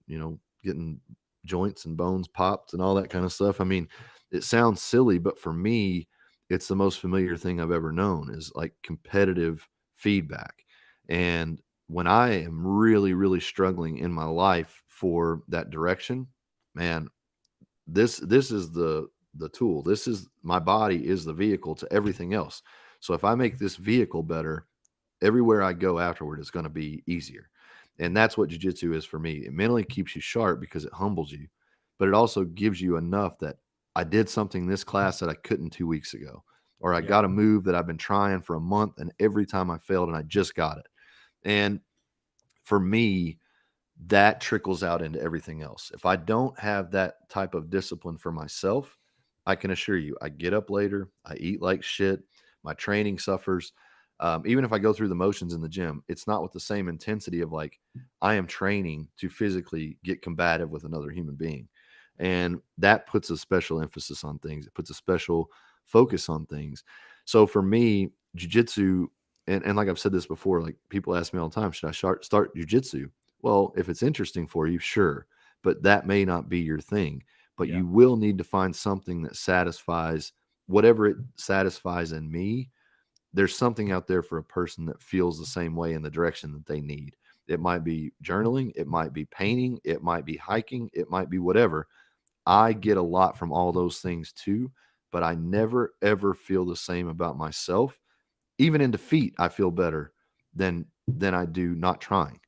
joints and bones popped and all that kind of stuff. I mean, it sounds silly, but for me, it's the most familiar thing I've ever known is like competitive feedback. And when I am really, really struggling in my life for that direction, man, this is the tool. This is my body is the vehicle to everything else. So if I make this vehicle better, everywhere I go afterward is going to be easier. And that's what jujitsu is for me. It mentally keeps you sharp because it humbles you, but it also gives you enough that I did something this class that I couldn't 2 weeks ago, or I Yeah. got a move that I've been trying for a month and every time I failed and I just got it. And for me, that trickles out into everything else. If I don't have that type of discipline for myself, I can assure you, I get up later, I eat like shit, my training suffers. Even if I go through the motions in the gym, it's not with the same intensity of like I am training to physically get combative with another human being. And that puts a special emphasis on things. It puts a special focus on things. So for me, jujitsu, and like I've said this before, like people ask me all the time, should I start jujitsu? Well, if it's interesting for you, sure, but that may not be your thing. But Yeah. you will need to find something that satisfies whatever it satisfies in me. There's something out there for a person that feels the same way in the direction that they need. It might be journaling, it might be painting, it might be hiking, it might be whatever. I get a lot from all those things too, but I never ever feel the same about myself. Even in defeat, I feel better than I do not trying.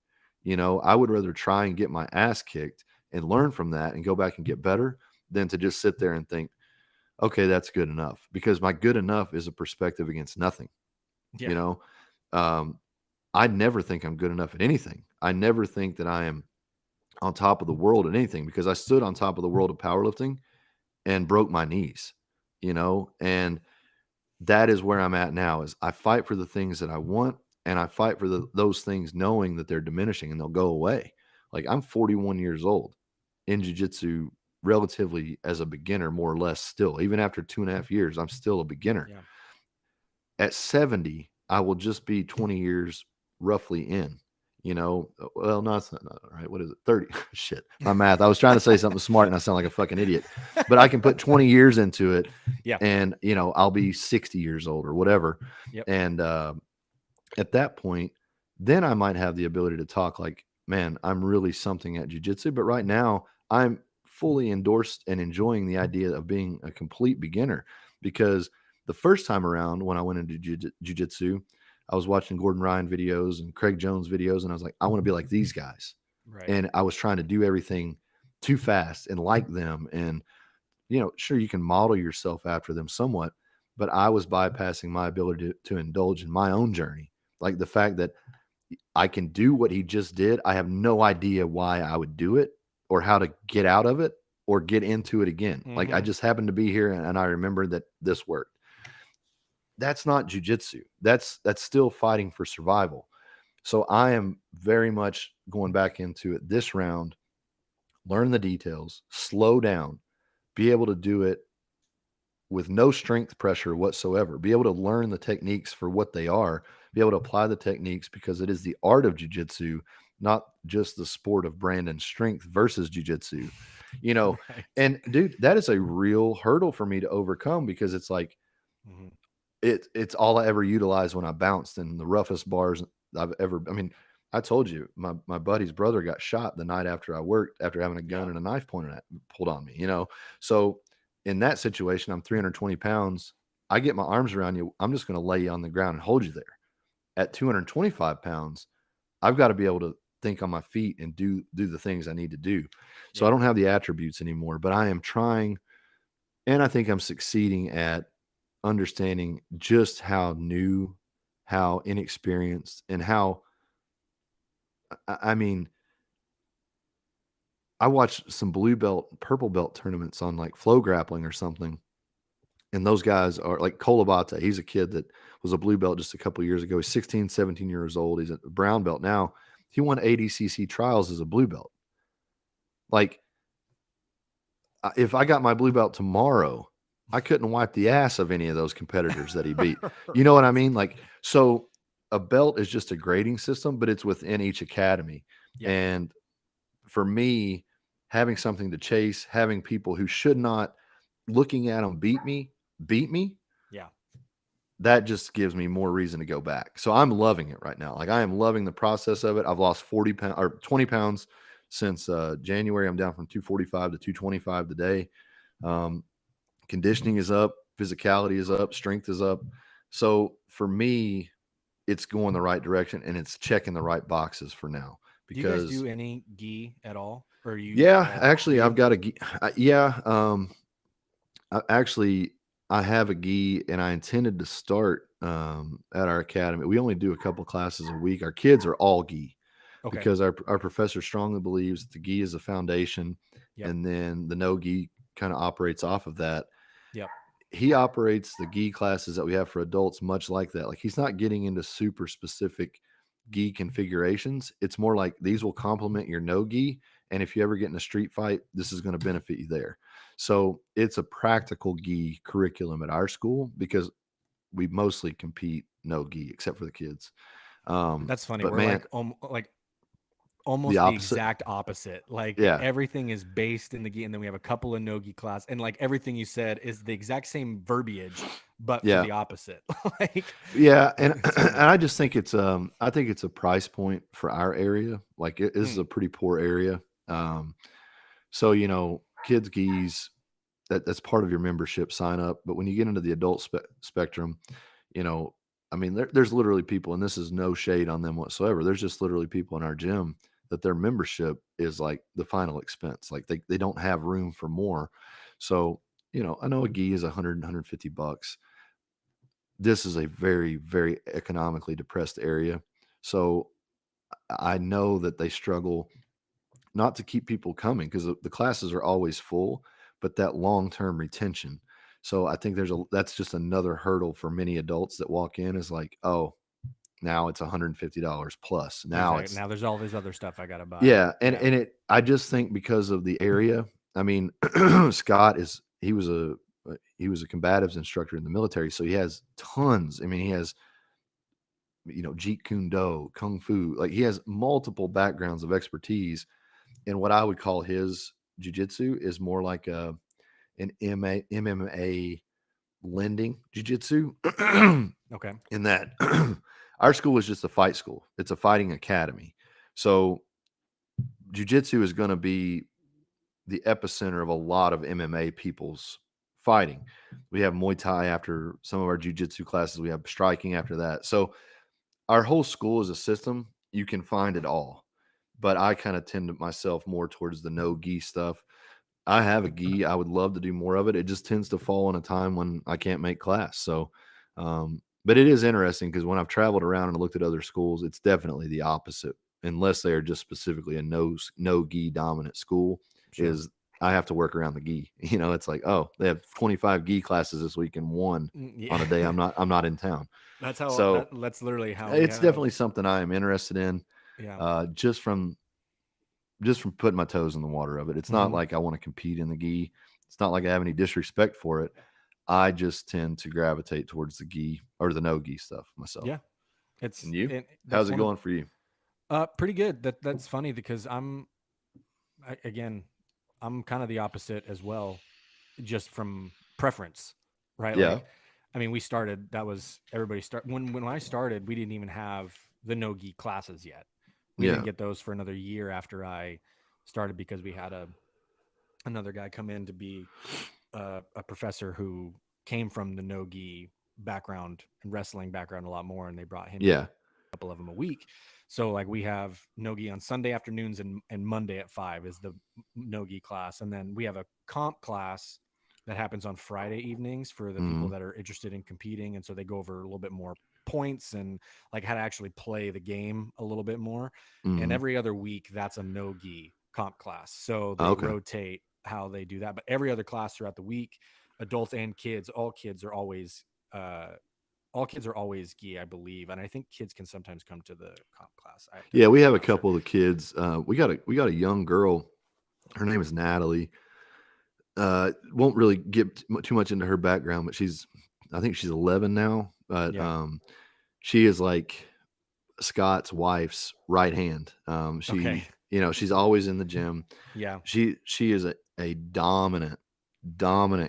I would rather try and get my ass kicked and learn from that and go back and get better than to just sit there and think, okay, that's good enough. Because my good enough is a perspective against nothing. You Yeah. know, um, I never think I'm good enough at anything. I never think that I am on top of the world at anything because I stood on top of the world of powerlifting and broke my knees, and that is where I'm at now is I fight for the things that I want and I fight for those things knowing that they're diminishing and they'll go away. Like I'm 41 years old in jiu-jitsu relatively as a beginner, more or less still. Even after 2.5 years, I'm still a beginner. Yeah. At 70, I will just be 20 years roughly in. Well, no, it's not right. What is it? 30. Shit. My math. I was trying to say something smart and I sound like a fucking idiot. But I can put 20 years into it Yeah. and, I'll be 60 years old or whatever. Yep. And at that point, then I might have the ability to talk like, man, I'm really something at jujitsu. But right now, I'm fully endorsed and enjoying the idea of being a complete beginner because the first time around when I went into jujitsu, I was watching Gordon Ryan videos and Craig Jones videos, and I was like, I want to be like these guys. Right. And I was trying to do everything too fast and like them. And, sure, you can model yourself after them somewhat, but I was bypassing my ability to indulge in my own journey. Like the fact that I can do what he just did. I have no idea why I would do it or how to get out of it or get into it again. Like I Mm-hmm. just happened to be here and I remember that this worked. That's not jujitsu. That's still fighting for survival. So I am very much going back into it this round, learn the details, slow down, be able to do it with no strength pressure whatsoever, be able to learn the techniques for what they are, be able to apply the techniques because it is the art of jujitsu, not just the sport of Brandon strength versus jujitsu, you know. Right. And dude, that is a real hurdle for me to overcome because it's like Mm-hmm. it's all I ever utilized when I bounced in the roughest bars I've ever. I mean, I told you my buddy's brother got shot the night after I worked after having a gun Yeah. and a knife pulled on me. So in that situation, I'm 320 pounds. I get my arms around you. I'm just going to lay you on the ground and hold you there. At 225 pounds, I've got to be able to think on my feet and do the things I need to do. So I Yeah. don't have the attributes anymore, but I am trying, and I think I'm succeeding at understanding just how new, how inexperienced, and how I mean, I watched some blue belt, purple belt tournaments on like flow grappling or something. And those guys are like Kolabate. He's a kid that was a blue belt just a couple of years ago. He's 16, 17 years old. He's a brown belt now. He won ADCC trials as a blue belt. Like, if I got my blue belt tomorrow, I couldn't wipe the ass of any of those competitors that he beat. You know what I Right. mean? Like, so a belt is just a grading system, but it's within each academy. Yeah. And for me, having something to chase, having people who should not looking at them beat me, Yeah. that just gives me more reason to go back. So I'm loving it right now. Like I am loving the process of it. I've lost 40 pounds or 20 pounds since January. I'm down from 245 to 225 today. Um, Conditioning is up, physicality is up, strength is up. So for me, it's going the right direction and it's checking the right boxes for now Do you guys because do any gi at all? Or are you yeah, all, do actually you? I've got yeah. Actually, I have a gi, and I intended to start at our academy. We only do a couple classes a week. Our kids are all gi Okay. because our professor strongly believes that the gi is a foundation, Yep. and then the no gi kind of operates off of that. Yep. He operates the gi classes that we have for adults much like that. Like, he's not getting into super specific gi configurations. It's more like these will complement your no gi, and if you ever get in a street fight, this is going to benefit you there. So it's a practical gi curriculum at our school because we mostly compete no gi except for the kids. That's funny. But We're man, like the almost the opposite. exact opposite. Like Yeah, everything is based in the gi, and then we have a couple of no gi class, and like everything you said is the exact same verbiage, but for yeah, the opposite. Like yeah. And it's and funny. I just think I think it's a price point for our area. Like, this is Mm, a pretty poor area. So, kids geese, that's part of your membership sign up. But when you get into the adult spectrum, you know, I mean, there's literally people, and this is no shade on them whatsoever. There's just literally people in our gym that their membership is like the final expense. Like, they don't have room for more. So, I know a gi is 150 bucks. This is a very, very economically depressed area. So I know that they struggle not to keep people coming because the classes are always full, but that long-term retention. So I think that's just another hurdle for many adults that walk in is like, oh, now it's $150 plus. Now exactly. it's Now there's all this other stuff I gotta buy. yeah, and Yeah. I just think because of the area. I mean, Scott he was a combatives instructor in the military, so he has tons. I mean, he has Jeet Kune Do, Kung Fu. Like, he has multiple backgrounds of expertise, and what I would call his jujitsu is more like an MMA lending jujitsu. Okay. In that, our school is just a fight school. It's a fighting academy. So jujitsu is going to be the epicenter of a lot of MMA people's fighting. We have Muay Thai after some of our jujitsu classes. We have striking after that. So our whole school is a system. You can find it all, but I kind of tend to myself more towards the no gi stuff. I have a gi. I would love to do more of it. It just tends to fall in a time when I can't make class. So, but it is interesting because when I've traveled around and looked at other schools, it's definitely the opposite. Unless they are just specifically a no gi dominant school, Sure. is I have to work around the gi. It's like, oh, they have 25 gi classes this week and one on a day Yeah. I'm not in town. That's how So that's literally how we it's have. definitely something I am interested in, Yeah. just from putting my toes in the water of it. It's not Hmm. like I want to compete in the gi. It's not like I have any disrespect for it. I just tend to gravitate towards the gi or the no gi stuff myself. Yeah. And you? That's How's it one of going for you? pretty good. That's funny because again, I'm kind of the opposite as well, just from preference, right? Yeah. Like, I mean, we started. That was everybody start when I started. We didn't even have the no gi classes yet. We didn't Yeah. get those for another year after I started because we had another guy come in to be a professor who came from the no gi background and wrestling background a lot more, and they brought him Yeah. couple of them a week. So like we have nogi on Sunday afternoons and Monday at 5 is the nogi class. And then we have a comp class that happens on Friday evenings for the people Mm-hmm. that are interested in competing. And so they go over a little bit more points and like how to actually play the game a little bit more. And Mm-hmm. every other week that's a nogi comp class. So they Okay. rotate how they do that. But every other class throughout the week, adults and kids, all kids are always gi, I believe, and I think kids can sometimes come to the comp class. Yeah, we I'm have a not sure. couple of the kids. We got a young girl. Her name is Natalie. Won't really get too much into her background, but I think she's 11 now. But Yeah. she is like Scott's wife's right hand. Okay. She's always in the gym. Yeah. She is a dominant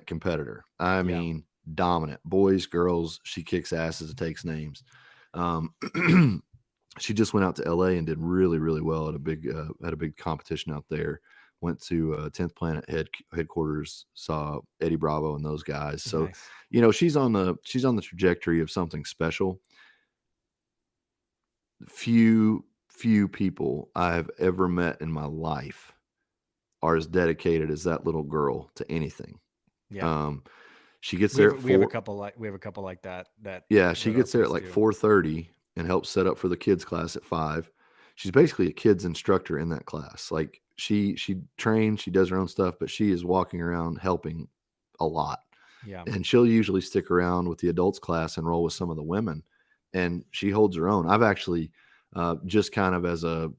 competitor. I Yeah. mean, dominant. Boys, girls, she kicks asses and takes names. Um, she just went out to LA and did really, really well at a big competition out there. Went to 10th Planet headquarters, saw Eddie Bravo and those guys. So, Nice. she's on the trajectory of something special. Few people I've ever met in my life are as dedicated as that little girl to anything. Yeah. Um, she gets there at We have a 4. couple like that Yeah, she our gets there at kids like do. 4:30 and helps set up for the kids class at 5. She's basically a kids instructor in that class. Like she trains, she does her own stuff, but she is walking around helping a lot. Yeah. And she'll usually stick around with the adults class and roll with some of the women. And she holds her own. I've actually just kind of as a,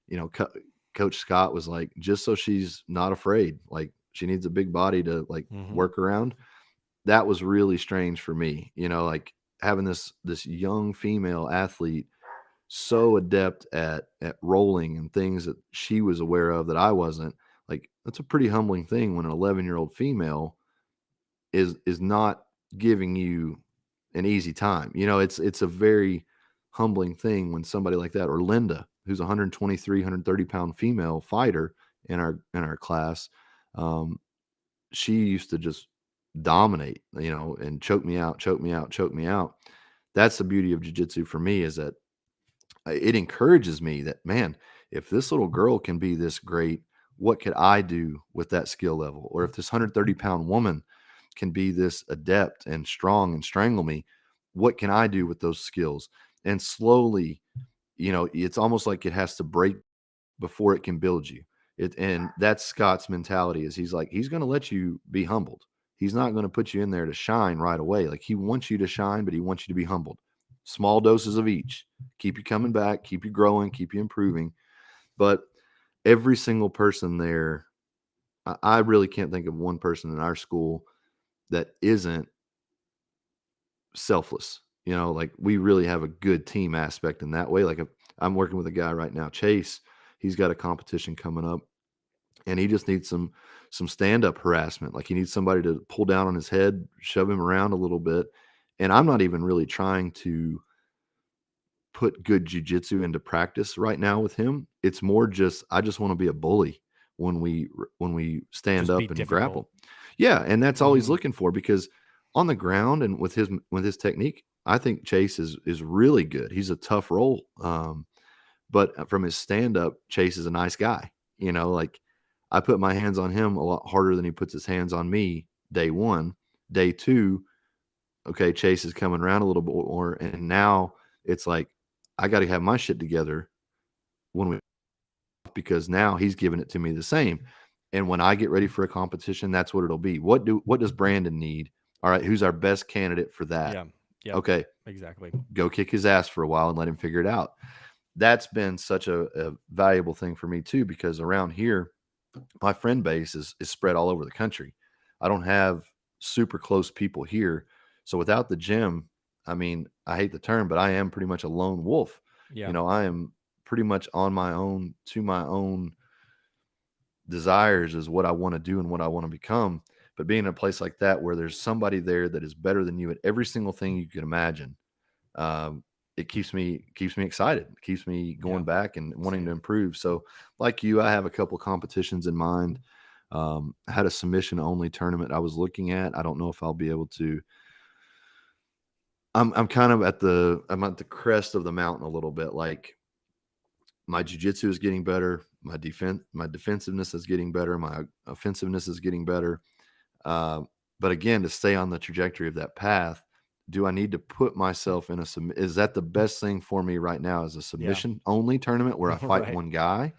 you know, Coach Scott was like, just so she's not afraid, like she needs a big body to like Hmm. work around. That was really strange for me, you know, like having this young female athlete so adept at rolling and things that she was aware of that I wasn't. Like that's a pretty humbling thing when an 11-year-old female is not giving you an easy time. You know, it's a very humbling thing when somebody like that, or Linda, who's 123, 130-pound female fighter in our class, um, she used to just dominate, you know, and choke me out, choke me out, choke me out. That's the beauty of jujitsu for me, is that it encourages me that, man, if this little girl can be this great, what could I do with that skill level? Or if this 130-pound woman can be this adept and strong and strangle me, what can I do with those skills? And slowly, you know, it's almost like it has to break before it can build you. And that's Scott's mentality, is he's like, he's going to let you be humbled. He's not going to put you in there to shine right away. Like he wants you to shine, but he wants you to be humbled. Small doses of each. Keep you coming back, keep you growing, keep you improving. But every single person there, I really can't think of one person in our school that isn't selfless. You know, like we really have a good team aspect in that way. Like I'm working with a guy right now, Chase. He's got a competition coming up, and he just needs some stand-up harassment. Like he needs somebody to pull down on his head, shove him around a little bit. And I'm not even really trying to put good jujitsu into practice right now with him. It's more just I just want to be a bully when we stand Just be up and difficult. grapple. Yeah, and that's all he's Hmm. looking for, because on the ground and with his technique, I think Chase is really good. He's a tough roll. But from his stand up, Chase is a nice guy. You know, like I put my hands on him a lot harder than he puts his hands on me day one. Day two, okay, Chase is coming around a little bit more. And now it's like, I got to have my shit together when we, because now he's giving it to me the same. And when I get ready for a competition, that's what it'll be. What does Brandon need? All right, who's our best candidate for that? Yeah. Yep. Okay, Exactly. go kick his ass for a while and let him figure it out. That's been such a valuable thing for me too, because around here, my friend base is spread all over the country. I don't have super close people here. So without the gym, I mean, I hate the term, but I am pretty much a lone wolf. You Yeah. know, I am pretty much on my own, to my own desires, is what I want to do and what I want to become. But being in a place like that where there's somebody there that is better than you at every single thing you can imagine, um, it keeps me excited. It keeps me going Yeah. back and wanting to Same. improve. So, like you, I have a couple competitions in mind. I had a submission only tournament I was looking at. I don't know if I'll be able to. I'm kind of at the crest of the mountain a little bit. Like my jujitsu is getting better. My defensiveness is getting better. My offensiveness is getting better. Uh, but again, to stay on the trajectory of that path, do I need to put myself in is that the best thing for me right now, is a Yeah. submission only tournament where I fight Right. one guy,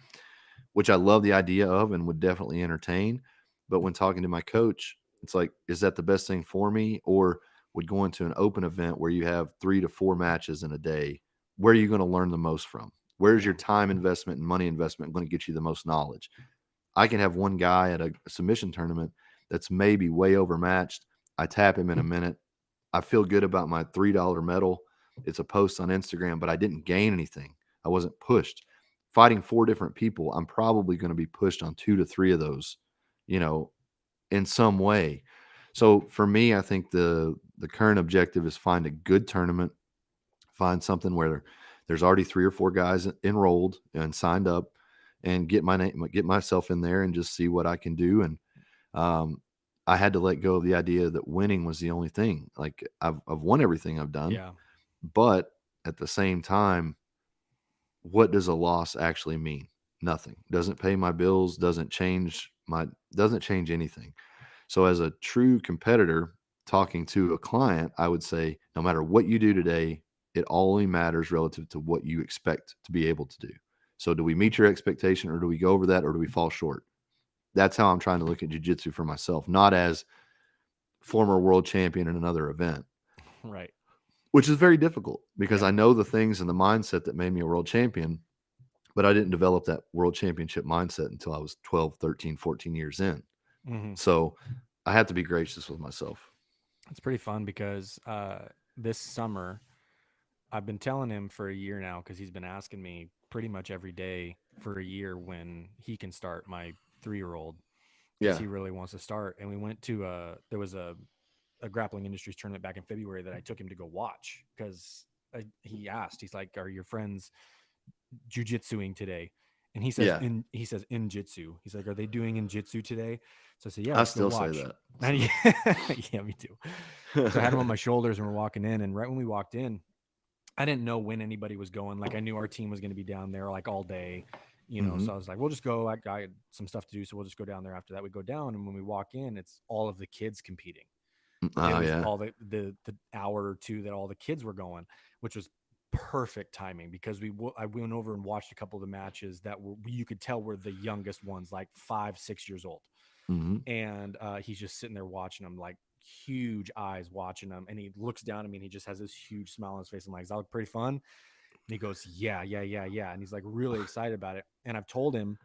which I love the idea of and would definitely entertain. But when talking to my coach, it's like, is that the best thing for me? Or would go into an open event where you have 3 to 4 matches in a day, where are you going to learn the most from? Where's your Yeah. time investment and money investment going to get you the most knowledge? I can have one guy at a submission tournament that's maybe way overmatched. I tap him in a minute. I feel good about my $3 medal. It's a post on Instagram, but I didn't gain anything. I wasn't pushed. Fighting 4 different people, I'm probably going to be pushed on 2 to 3 of those, you know, in some way. So for me, I think the current objective is find a good tournament, find something where there's already 3 or 4 guys enrolled and signed up, and get myself in there and just see what I can do. And um, I had to let go of the idea that winning was the only thing. Like I've won everything I've done, Yeah. but at the same time, what does a loss actually mean? Nothing. Doesn't pay my bills, doesn't change anything. So as a true competitor talking to a client, I would say no matter what you do today, it only matters relative to what you expect to be able to do. So do we meet your expectation, or do we go over that, or do we fall short? That's how I'm trying to look at jiu-jitsu for myself, not as former world champion in another event, Right. which is very difficult because Yep. I know the things and the mindset that made me a world champion, but I didn't develop that world championship mindset until I was 12, 13, 14 years in. Mm-hmm. So I had to be gracious with myself. It's pretty fun because this summer I've been telling him for a year now because he's been asking me pretty much every day for a year when he can start, my 3-year-old, because Yeah. he really wants to start. And we went to there was a grappling industries tournament back in February that I took him to go watch because he asked, he's like, "Are your friends jujitsuing today?" And Yeah. he says in jitsu. He's like, "Are they doing in jitsu today?" So I said, "Yeah, I let's go still say watch." that. And So yeah, me too. So I had him on my shoulders and we're walking in. And right when we walked in, I didn't know when anybody was going. Like I knew our team was going to be down there like all day, hmm. So I was like, we'll just go. I had some stuff to do, so we'll just go down there after that. We go down, and when we walk in, it's all of the kids competing. It Oh was yeah. all the hour or two that all the kids were going, which was perfect timing because I went over and watched a couple of the matches that were, you could tell were the youngest ones, like 5, 6 years old. Hmm. And he's just sitting there watching them, like huge eyes watching them, and he looks down at me and he just has this huge smile on his face. I'm like, "Is that look pretty fun?" And he goes, "Yeah, yeah, yeah, yeah," and he's like really excited about it. And I've told him,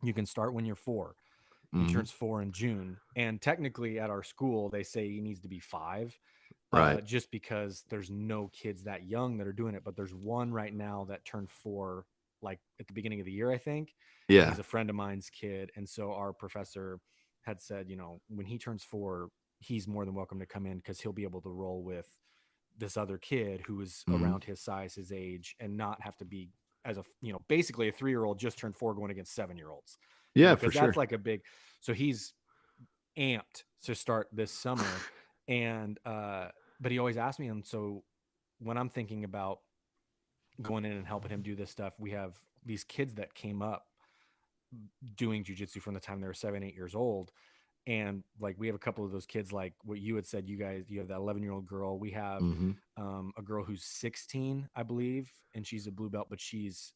you can start when you're 4. He Hmm. turns 4 in June, and technically at our school they say he needs to be 5, Right. just because there's no kids that young that are doing it. But there's one right now that turned 4 like at the beginning of the year, I think, and Yeah. he's a friend of mine's kid. And so our professor had said, when he turns 4, he's more than welcome to come in because he'll be able to roll with this other kid who is Hmm. around his size, his age, and not have to be as a basically a 3-year-old just turned 4 going against 7-year-olds, Yeah, for because that's sure. like a big. So he's amped to start this summer, and but he always asks me, and so when I'm thinking about going in and helping him do this stuff, we have these kids that came up doing jujitsu from the time they were 7, 8 years old. And like we have a couple of those kids, like what you had said, you have that 11-year-old girl. We have Hmm. a girl who's 16, I believe, and she's a blue belt, but she's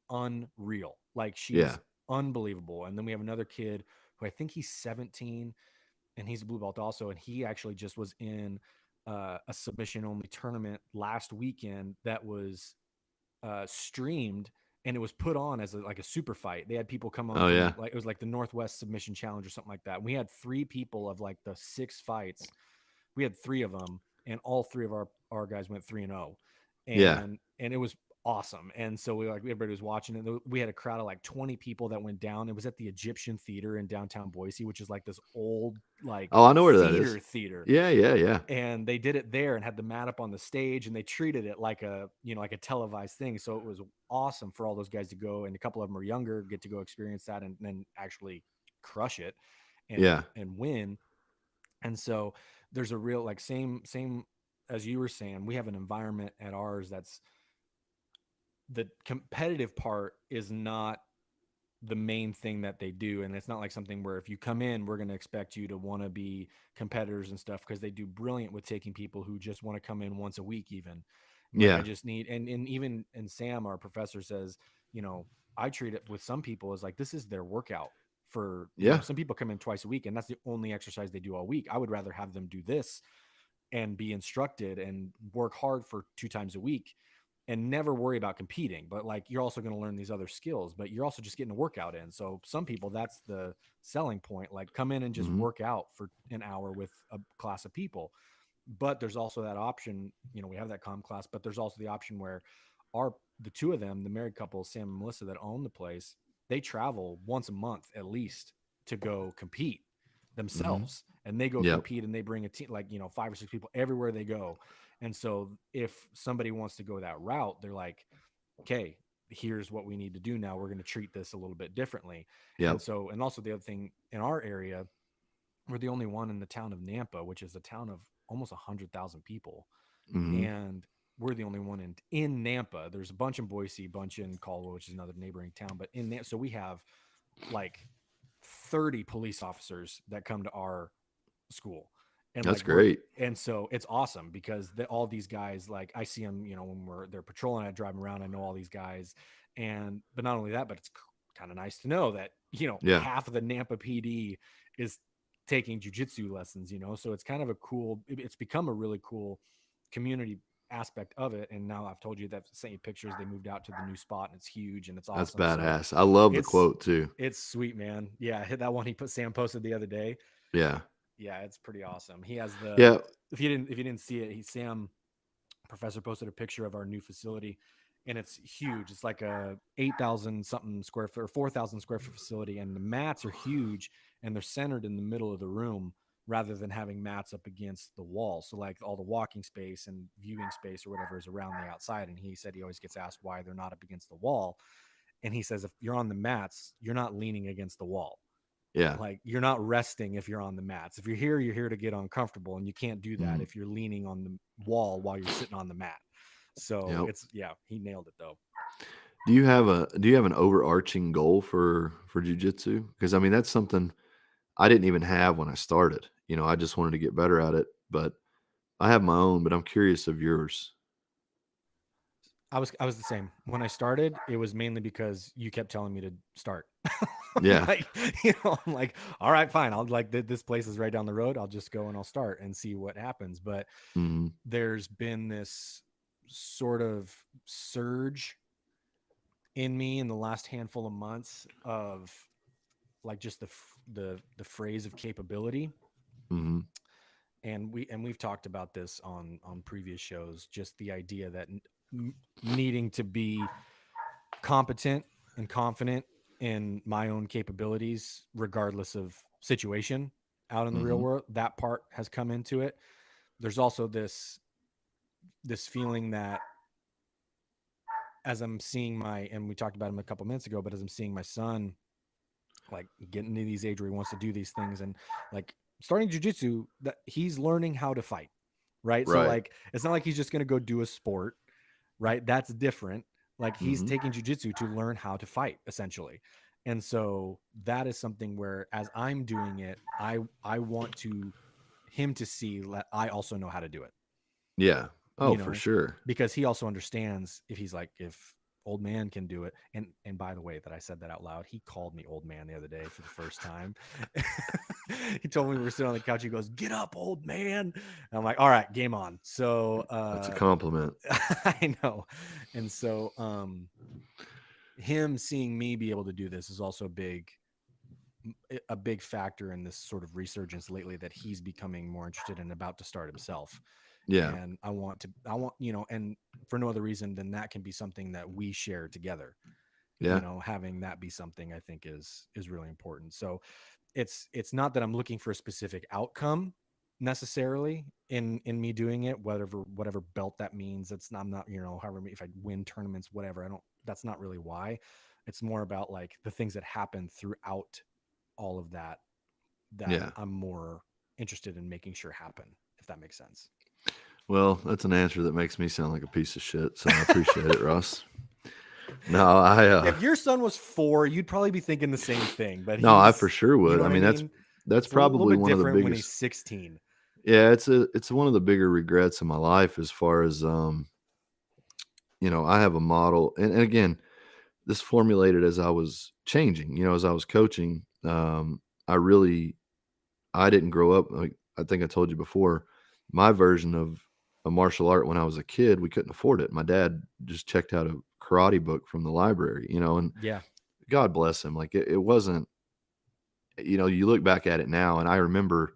unreal. Like Yeah. she's unbelievable. And then we have another kid who I think he's 17, and he's a blue belt also. And he actually just was in a submission only tournament last weekend that was streamed, and it was put on as like a super fight. They had people come on Oh from, yeah. like, it was like the Northwest Submission Challenge or something like that. And we had 3 people of like the 6 fights. We had 3 of them, and all 3 of our guys went 3-0, Yeah. and it was awesome. And so everybody was watching it. We had a crowd of like 20 people that went down. It was at the Egyptian Theater in downtown Boise, which is like this old like Oh, I know where that is. theater, Yeah. Yeah. Yeah. and they did it there and had the mat up on the stage, and they treated it like a like a televised thing. So it was awesome for all those guys to go, and a couple of them are younger, get to go experience that, and then actually crush it and Yeah. win. And so there's a real, like, same as you were saying, we have an environment at ours that's, the competitive part is not the main thing that they do. And it's not like something where if you come in, we're going to expect you to want to be competitors and stuff, because they do brilliant with taking people who just want to come in once a week even. I'm like, I Yeah. just need, and even, and Sam, our professor, says, you know I treat it with some people as like this is their workout for, Yeah. some people come in twice a week and that's the only exercise they do all week. I would rather have them do this and be instructed and work hard for 2 times a week and never worry about competing. But like, you're also going to learn these other skills, but you're also just getting a workout in. So some people, that's the selling point, like come in and just Hmm. work out for an hour with a class of people. But there's also that option, we have that comm class, but there's also the option where the 2 of them, the married couple, Sam and Melissa, that own the place, they travel once a month at least to go compete Hmm. themselves, and they go Yep. compete, and they bring a team, like, 5 or 6 people everywhere they go. And so if somebody wants to go that route, they're like, okay, here's what we need to do now. We're going to treat this a little bit differently. And Yep. so, and also the other thing, in our area, we're the only one in the town of Nampa, which is a town of almost 100,000 people. Hmm. And we're the only one in Nampa. There's a bunch in Boise, a bunch in Caldwell, which is another neighboring town. But so we have like 30 police officers that come to our school. And That's like we're great. and so it's awesome because all these guys, like I see them, when they're patrolling, I drive them around, I know all these guys. And but not only that, but it's kind of nice to know that Yeah, half of the Nampa PD is taking jujitsu lessons. So it's kind of a cool. It's become a really cool community aspect of it. And now I've told you that sent you pictures. They moved out to the new spot and it's huge and it's that's awesome. So badass. I love the it's quote too. it's sweet, man. Yeah, hit that one Sam posted the other day. Yeah. Yeah, it's pretty awesome. He has Yeah. if you didn't see it, Sam Professor posted a picture of our new facility, and it's huge. It's like a 8,000 something square foot or 4,000 square foot facility, and the mats are huge and they're centered in the middle of the room rather than having mats up against the wall. So like all the walking space and viewing space or whatever is around the outside. And he said he always gets asked why they're not up against the wall. And he says if you're on the mats, you're not leaning against the wall. Yeah. Like you're not resting if you're on the mats. If you're here to get uncomfortable, and you can't do that Mhm. if you're leaning on the wall while you're sitting on the mat. So Yep. it's yeah, he nailed it though. Do you have an overarching goal for jujitsu? Because I mean, that's something I didn't even have when I started. I just wanted to get better at it, but I have my own. But I'm curious of yours. I was the same when I started. It was mainly because you kept telling me to start. I'm Yeah. like, I'm like, all right, fine. I'll like this place is right down the road. I'll just go and I'll start and see what happens. But Hmm. there's been this sort of surge in me in the last handful of months of like just the phrase of capability. Hmm. And we've talked about this on previous shows, just the idea that needing to be competent and confident in my own capabilities regardless of situation out in the real Hmm. world, that part has come into it. There's also this feeling that as I'm seeing and we talked about him a couple minutes ago, but as I'm seeing my son like getting to these age where he wants to do these things and like starting jujitsu, that he's learning how to fight, right? So Right. like it's not like he's just gonna go do a sport, right? That's different. Like he's Hmm. taking jujitsu to learn how to fight, essentially. And so that is something where as I'm doing it, I want to him to see that I also know how to do it, Yeah. Oh, you for know, sure. because he also understands if he's like, if old man can do it. And by the way, that I said that out loud, he called me old man the other day for the first time. He told me we were sitting on the couch. He goes, "Get up, old man." And I'm like, all right, game on. So That's a compliment. I know. And so him seeing me be able to do this is also a big factor in this sort of resurgence lately that he's becoming more interested and about to start himself. Yeah. And I want and for no other reason than that can be something that we share together. Yeah. Having that be something I think is really important. So it's not that I'm looking for a specific outcome necessarily in me doing it, whatever belt that means. It's not, I'm not, however, if I win tournaments, whatever, I don't, that's not really why. It's more about like the things that happen throughout all of that Yeah. I'm more interested in making sure happen, if that makes sense. Well, that's an answer that makes me sound like a piece of shit. So I appreciate it, Ross. No, I If your son was 4, you'd probably be thinking the same thing, but no, I for he's, sure you would. know I what I mean, that's mean? that's It's a little probably bit one of the different when he's biggest. 16. Yeah, it's one of the bigger regrets in my life as far as I have a model, and again, this formulated as I was changing. As I was coaching. I really I didn't grow up like I think I told you before. My version of a martial art when I was a kid, we couldn't afford it. My dad just checked out a karate book from the library, and Yeah. God bless him. Like it wasn't. You look back at it now, and I remember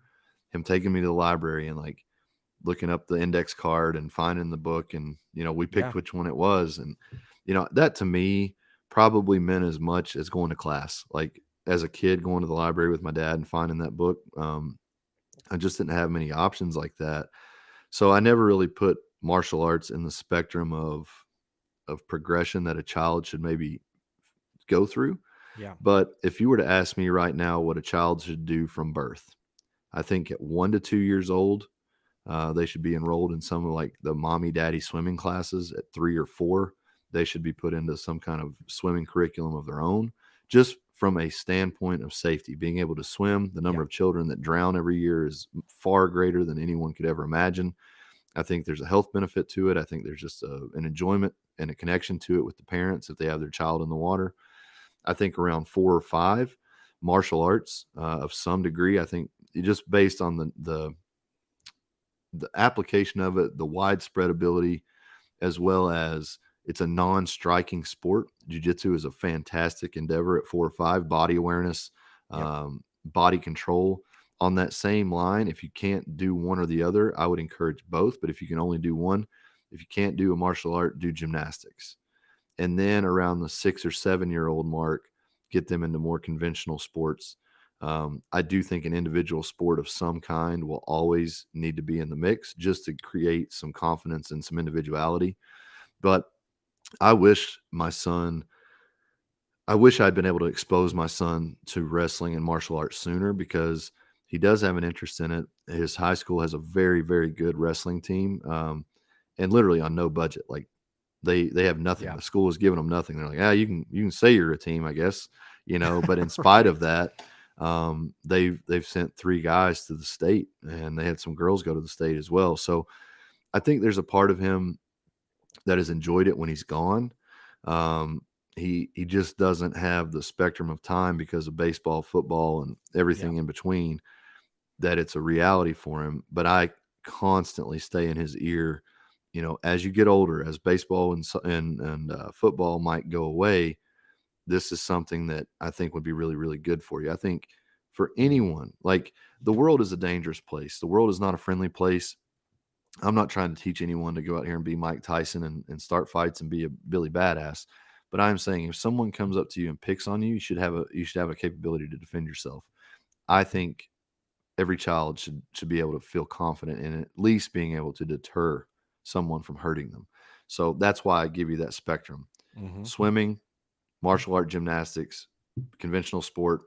him taking me to the library and like looking up the index card and finding the book, and we Yeah. picked which one it was, and that to me probably meant as much as going to class. Like as a kid going to the library with my dad and finding that book, I just didn't have many options like that. So I never really put martial arts in the spectrum of progression that a child should maybe go through. Yeah. But if you were to ask me right now what a child should do from birth, I think at 1 to 2 years old, they should be enrolled in some of like the mommy daddy swimming classes. At 3 or 4, they should be put into some kind of swimming curriculum of their own, just from a standpoint of safety, being able to swim. The number Yeah. of children that drown every year is far greater than anyone could ever imagine. I think there's a health benefit to it. I think there's just an enjoyment and a connection to it with the parents if they have their child in the water. I think around 4 or 5, martial arts of some degree. I think just based on the application of it, the widespread ability, as well as it's a non-striking sport. Jiu-jitsu is a fantastic endeavor at 4 or 5. Body awareness, Yep. body control. On that same line, if you can't do one or the other, I would encourage both. But if you can only do one, if you can't do a martial art, do gymnastics. And then around the 6 or 7 year old mark, get them into more conventional sports. I do think an individual sport of some kind will always need to be in the mix just to create some confidence and some individuality. But I wish my son, I wish I'd been able to expose my son to wrestling and martial arts sooner because he does have an interest in it. His high school has a very, very good wrestling team, and literally on no budget. Like they have nothing. Yeah. The school is giving them nothing. They're like, you can say you're a team, I guess, But in spite Right. of that, they've sent 3 guys to the state, and they had some girls go to the state as well. So I think there's a part of him that has enjoyed it when he's gone. Um, he just doesn't have the spectrum of time because of baseball, football, and Yeah. everything in between that it's a reality for him. But I constantly stay in his ear. As you get older, as baseball and football might go away, this is something that I think would be really, really good for you. I think for anyone, like the world is a dangerous place. The world is not a friendly place. I'm not trying to teach anyone to go out here and be Mike Tyson and start fights and be a Billy Badass. But I'm saying if someone comes up to you and picks on you, you should have a capability to defend yourself. I think every child should be able to feel confident in at least being able to deter someone from hurting them. So that's why I give you that spectrum. Hmm. Swimming, martial art, gymnastics, conventional sport,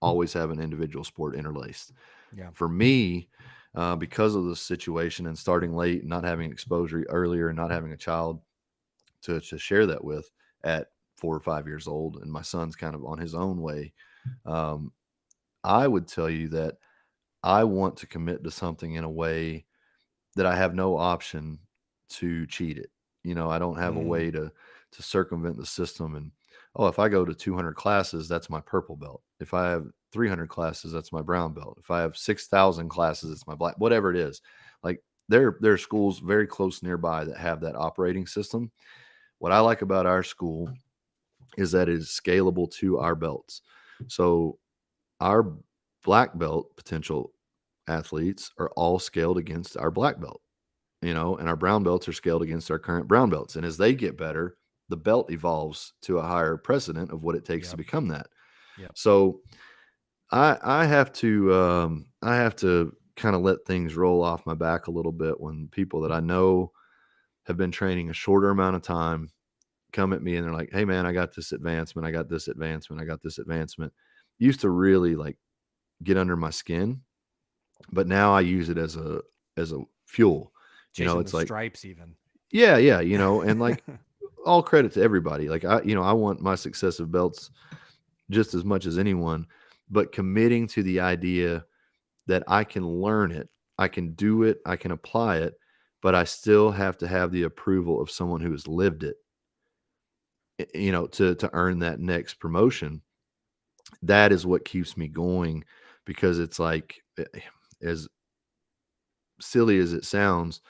always have an individual sport interlaced. Yeah. For me, because of the situation and starting late, not having exposure earlier, and not having a child to share that with at 4 or 5 years old, and my son's kind of on his own way, um, I would tell you that I want to commit to something in a way that I have no option to cheat it. I don't have a Mm. way to circumvent the system and, oh, if I go to 200 classes, that's my purple belt. If I have 300 classes, that's my brown belt. If I have 6,000 classes, it's my black, whatever it is. Like there are schools very close nearby that have that operating system. What I like about our school is that it is scalable to our belts. So our black belt potential athletes are all scaled against our black belt, and our brown belts are scaled against our current brown belts. And as they get better, the belt evolves to a higher precedent of what it takes to Yep. become that. Yep. So I have to kind of let things roll off my back a little bit when people that I know have been training a shorter amount of time come at me and they're like, "Hey man, I got this advancement, I got this advancement, I got this advancement." Used to really like get under my skin, but now I use it as a fuel. Chasing the It's like, stripes, even. yeah, yeah, and like all credit to everybody. Like I want my successive belts just as much as anyone, but committing to the idea that I can learn it, I can do it, I can apply it, but I still have to have the approval of someone who has lived it, to earn that next promotion. That is what keeps me going because it's like, as silly as it sounds,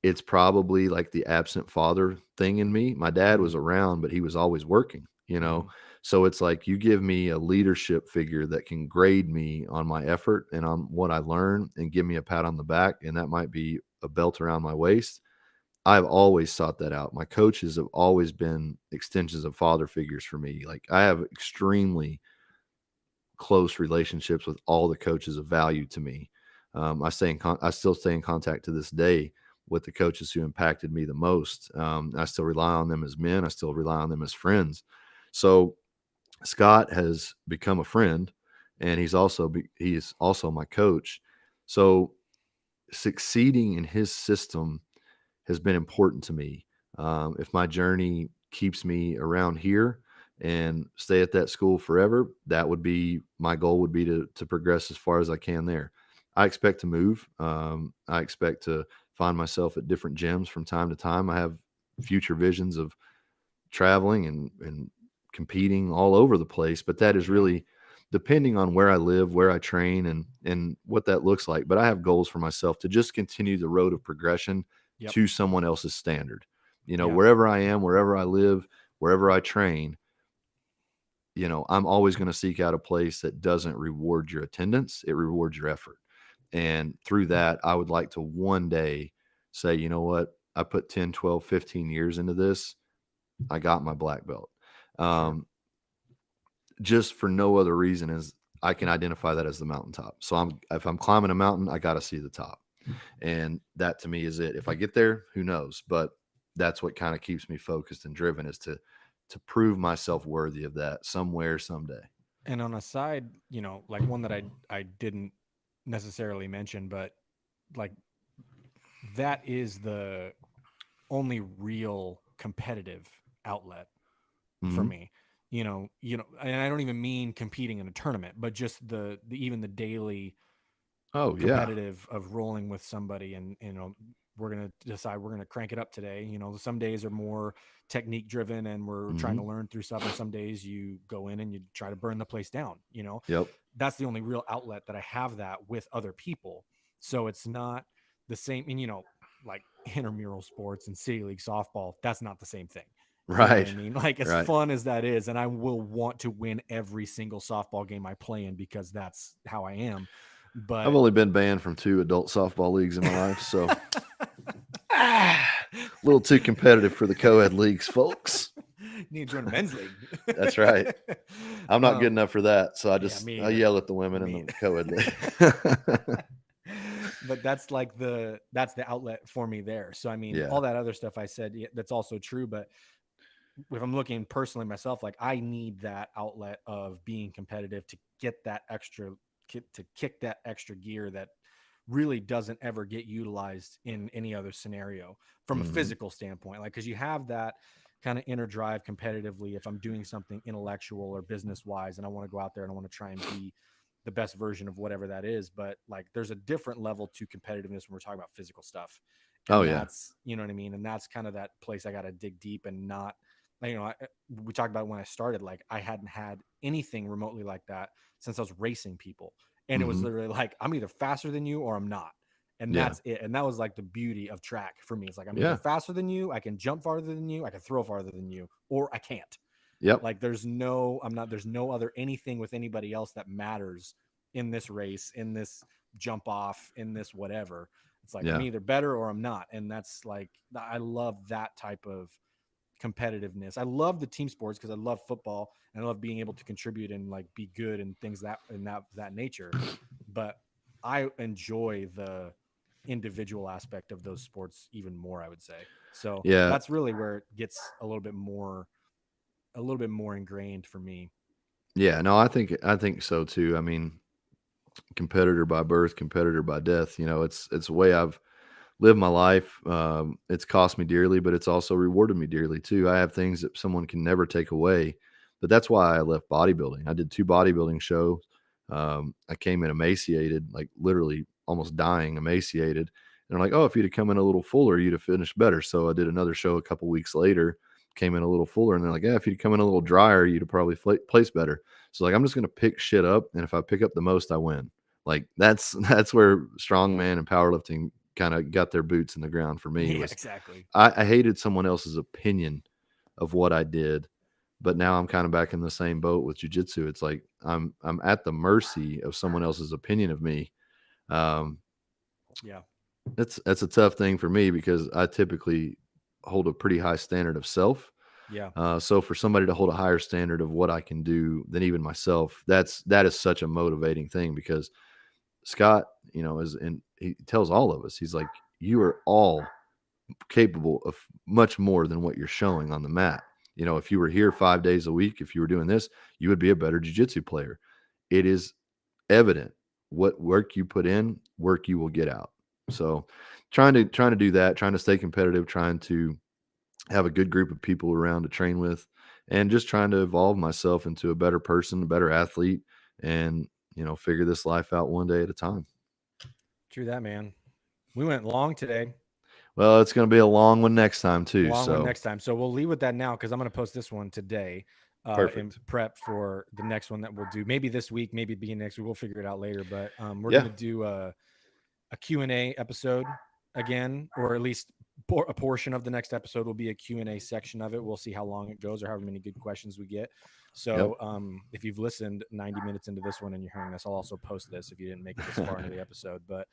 it's probably like the absent father thing in me. My dad Mm. was around, but he was always working. Hmm. So it's like you give me a leadership figure that can grade me on my effort and on what I learn and give me a pat on the back, and that might be a belt around my waist. I've always sought that out. My coaches have always been extensions of father figures for me. Like I have extremely close relationships with all the coaches of value to me. I still stay in contact to this day with the coaches who impacted me the most. I still rely on them as men. I still rely on them as friends. So Scott has become a friend, and he's also my coach. So succeeding in his system has been important to me. If my journey keeps me around here, and stay at that school forever, that would be my goal, would be to progress as far as I can there. I expect to move. I expect to find myself at different gyms from time to time. I have future visions of traveling and competing all over the place, but that is Yeah. really depending on where I live, where I train, and what that looks like. But I have goals for myself to just continue the road of progression Yep. to someone else's standard. Yeah. Wherever I am, wherever I live, wherever I train, I'm always going to seek out a place that doesn't reward your attendance, it rewards your effort. And through that, I would like to one day say, you know what? I put 10, 12, 15 years into this. I got my black belt. Sure. Um, just for no other reason as I can identify that as the mountaintop. So if I'm climbing a mountain, I got to see the top. And that to me is it. If I get there, who knows? But that's what kind of keeps me focused and driven, is to prove myself worthy of that somewhere, someday. And on a side, like one that I didn't necessarily mention, but like that is the only real competitive outlet for Hmm. me. And I don't even mean competing in a tournament, but just the even the daily Oh yeah. competitive of rolling with somebody, and we're going to decide we're going to crank it up today. Some days are more technique driven and we're trying to Hmm. learn through stuff, and some days you go in and you try to burn the place down. Yep. That's the only real outlet that I have that with other people. So it's not the same. And like intramural sports and city league softball, that's not the same thing. You know what I Right. mean? Like, as Right. fun as that is, and I will want to win every single softball game I play in because that's how I am. I've But only been banned from 2 adult softball leagues in my life, so a little too competitive for the co-ed leagues, folks. need to join a men's league. That's right. I'm not good um, enough for that, so yeah, me I either. yell at the women in Me. the co-ed league. But that's like that's the outlet for me there. So I mean, Yeah. all that other stuff I said, yeah, that's also true. But if I'm looking personally myself, like I need that outlet of being competitive to get that extra, to kick that extra gear that really doesn't ever get utilized in any other scenario from a Mhm. physical standpoint. Like, because you have that kind of inner drive competitively if I'm doing something intellectual or business wise, and I want to go out there and I want to try and be the best version of whatever that is. But like, there's a different level to competitiveness when we're talking about physical stuff. Oh, And yeah. that's, you know what I mean? And that's kind of that place I got to dig deep and not, like, we talked about when I started, like I hadn't had anything remotely like that since I was racing people. And it was Mhm. literally like, I'm either faster than you or I'm not. And Yeah. that's it. And that was like the beauty of track for me. It's like, I'm either Yeah. faster than you, I can jump farther than you, I can throw farther than you, or I can't. Yep. Like, there's no other anything with anybody else that matters in this race, in this jump off, in this whatever. It's like, I'm Yeah. either better or I'm not. And that's like, I love that type of competitiveness. I love the team sports because I love football and I love being able to contribute and like be good and things that nature. But I enjoy the individual aspect of those sports even more, I would say. So Yeah. that's really where it gets a little bit more ingrained for me. Yeah. No, I think so too. I mean, competitor by birth, competitor by death. It's the way I've lived my life. It's cost me dearly, but it's also rewarded me dearly too. I have things that someone can never take away, but that's why I left bodybuilding. I did 2 bodybuilding shows. I came in emaciated, like literally almost dying, emaciated. And they're like, "Oh, if you'd have come in a little fuller, you'd have finished better." So I did another show a couple weeks later, came in a little fuller, and they're like, "Yeah, if you'd come in a little drier, you'd have probably placed better." So like, I'm just gonna pick shit up, and if I pick up the most, I win. Like that's that's where strongman and powerlifting kind of got their boots in the ground for me. Yeah, Was exactly. I hated someone else's opinion of what I did, but now I'm kind of back in the same boat with jujitsu. It's like I'm at the mercy of someone else's opinion of me. Um, Yeah. that's a tough thing for me because I typically hold a pretty high standard of self. Yeah. So for somebody to hold a higher standard of what I can do than even myself, that is such a motivating thing because Scott, is and he tells all of us, he's like, you are all capable of much more than what you're showing on the mat. If you were here 5 days a week, if you were doing this, you would be a better jiu-jitsu player. It is evident what work you put in, work you will get out. So trying to do that, trying to stay competitive, trying to have a good group of people around to train with and just trying to evolve myself into a better person, a better athlete, and, figure this life out one day at a time. True that, man. We went long today. Well, it's going to be a long one next time too. Long one So next time. So we'll leave with that now because I'm going to post this one today in perfect. prep for the next one that we'll do. Maybe this week, maybe beginning next week. We'll figure it out later. But we're Yeah. going to do a Q&A episode again, or at least a portion of the next episode will be a Q&A section of it. We'll see how long it goes or however many good questions we get. So if you've listened 90 minutes into this one and you're hearing this, I'll also post this if you didn't make it this far into the episode. But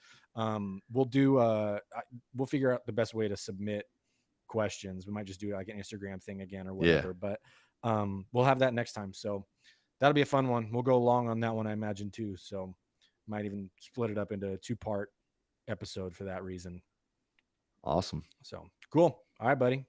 we'll figure out the best way to submit questions. We might just do like an Instagram thing again or whatever. Yeah. But we'll have that next time. So that'll be a fun one. We'll go long on that one, I imagine, too. So might even split it up into a 2-part episode for that reason. Awesome. So cool. All right, buddy.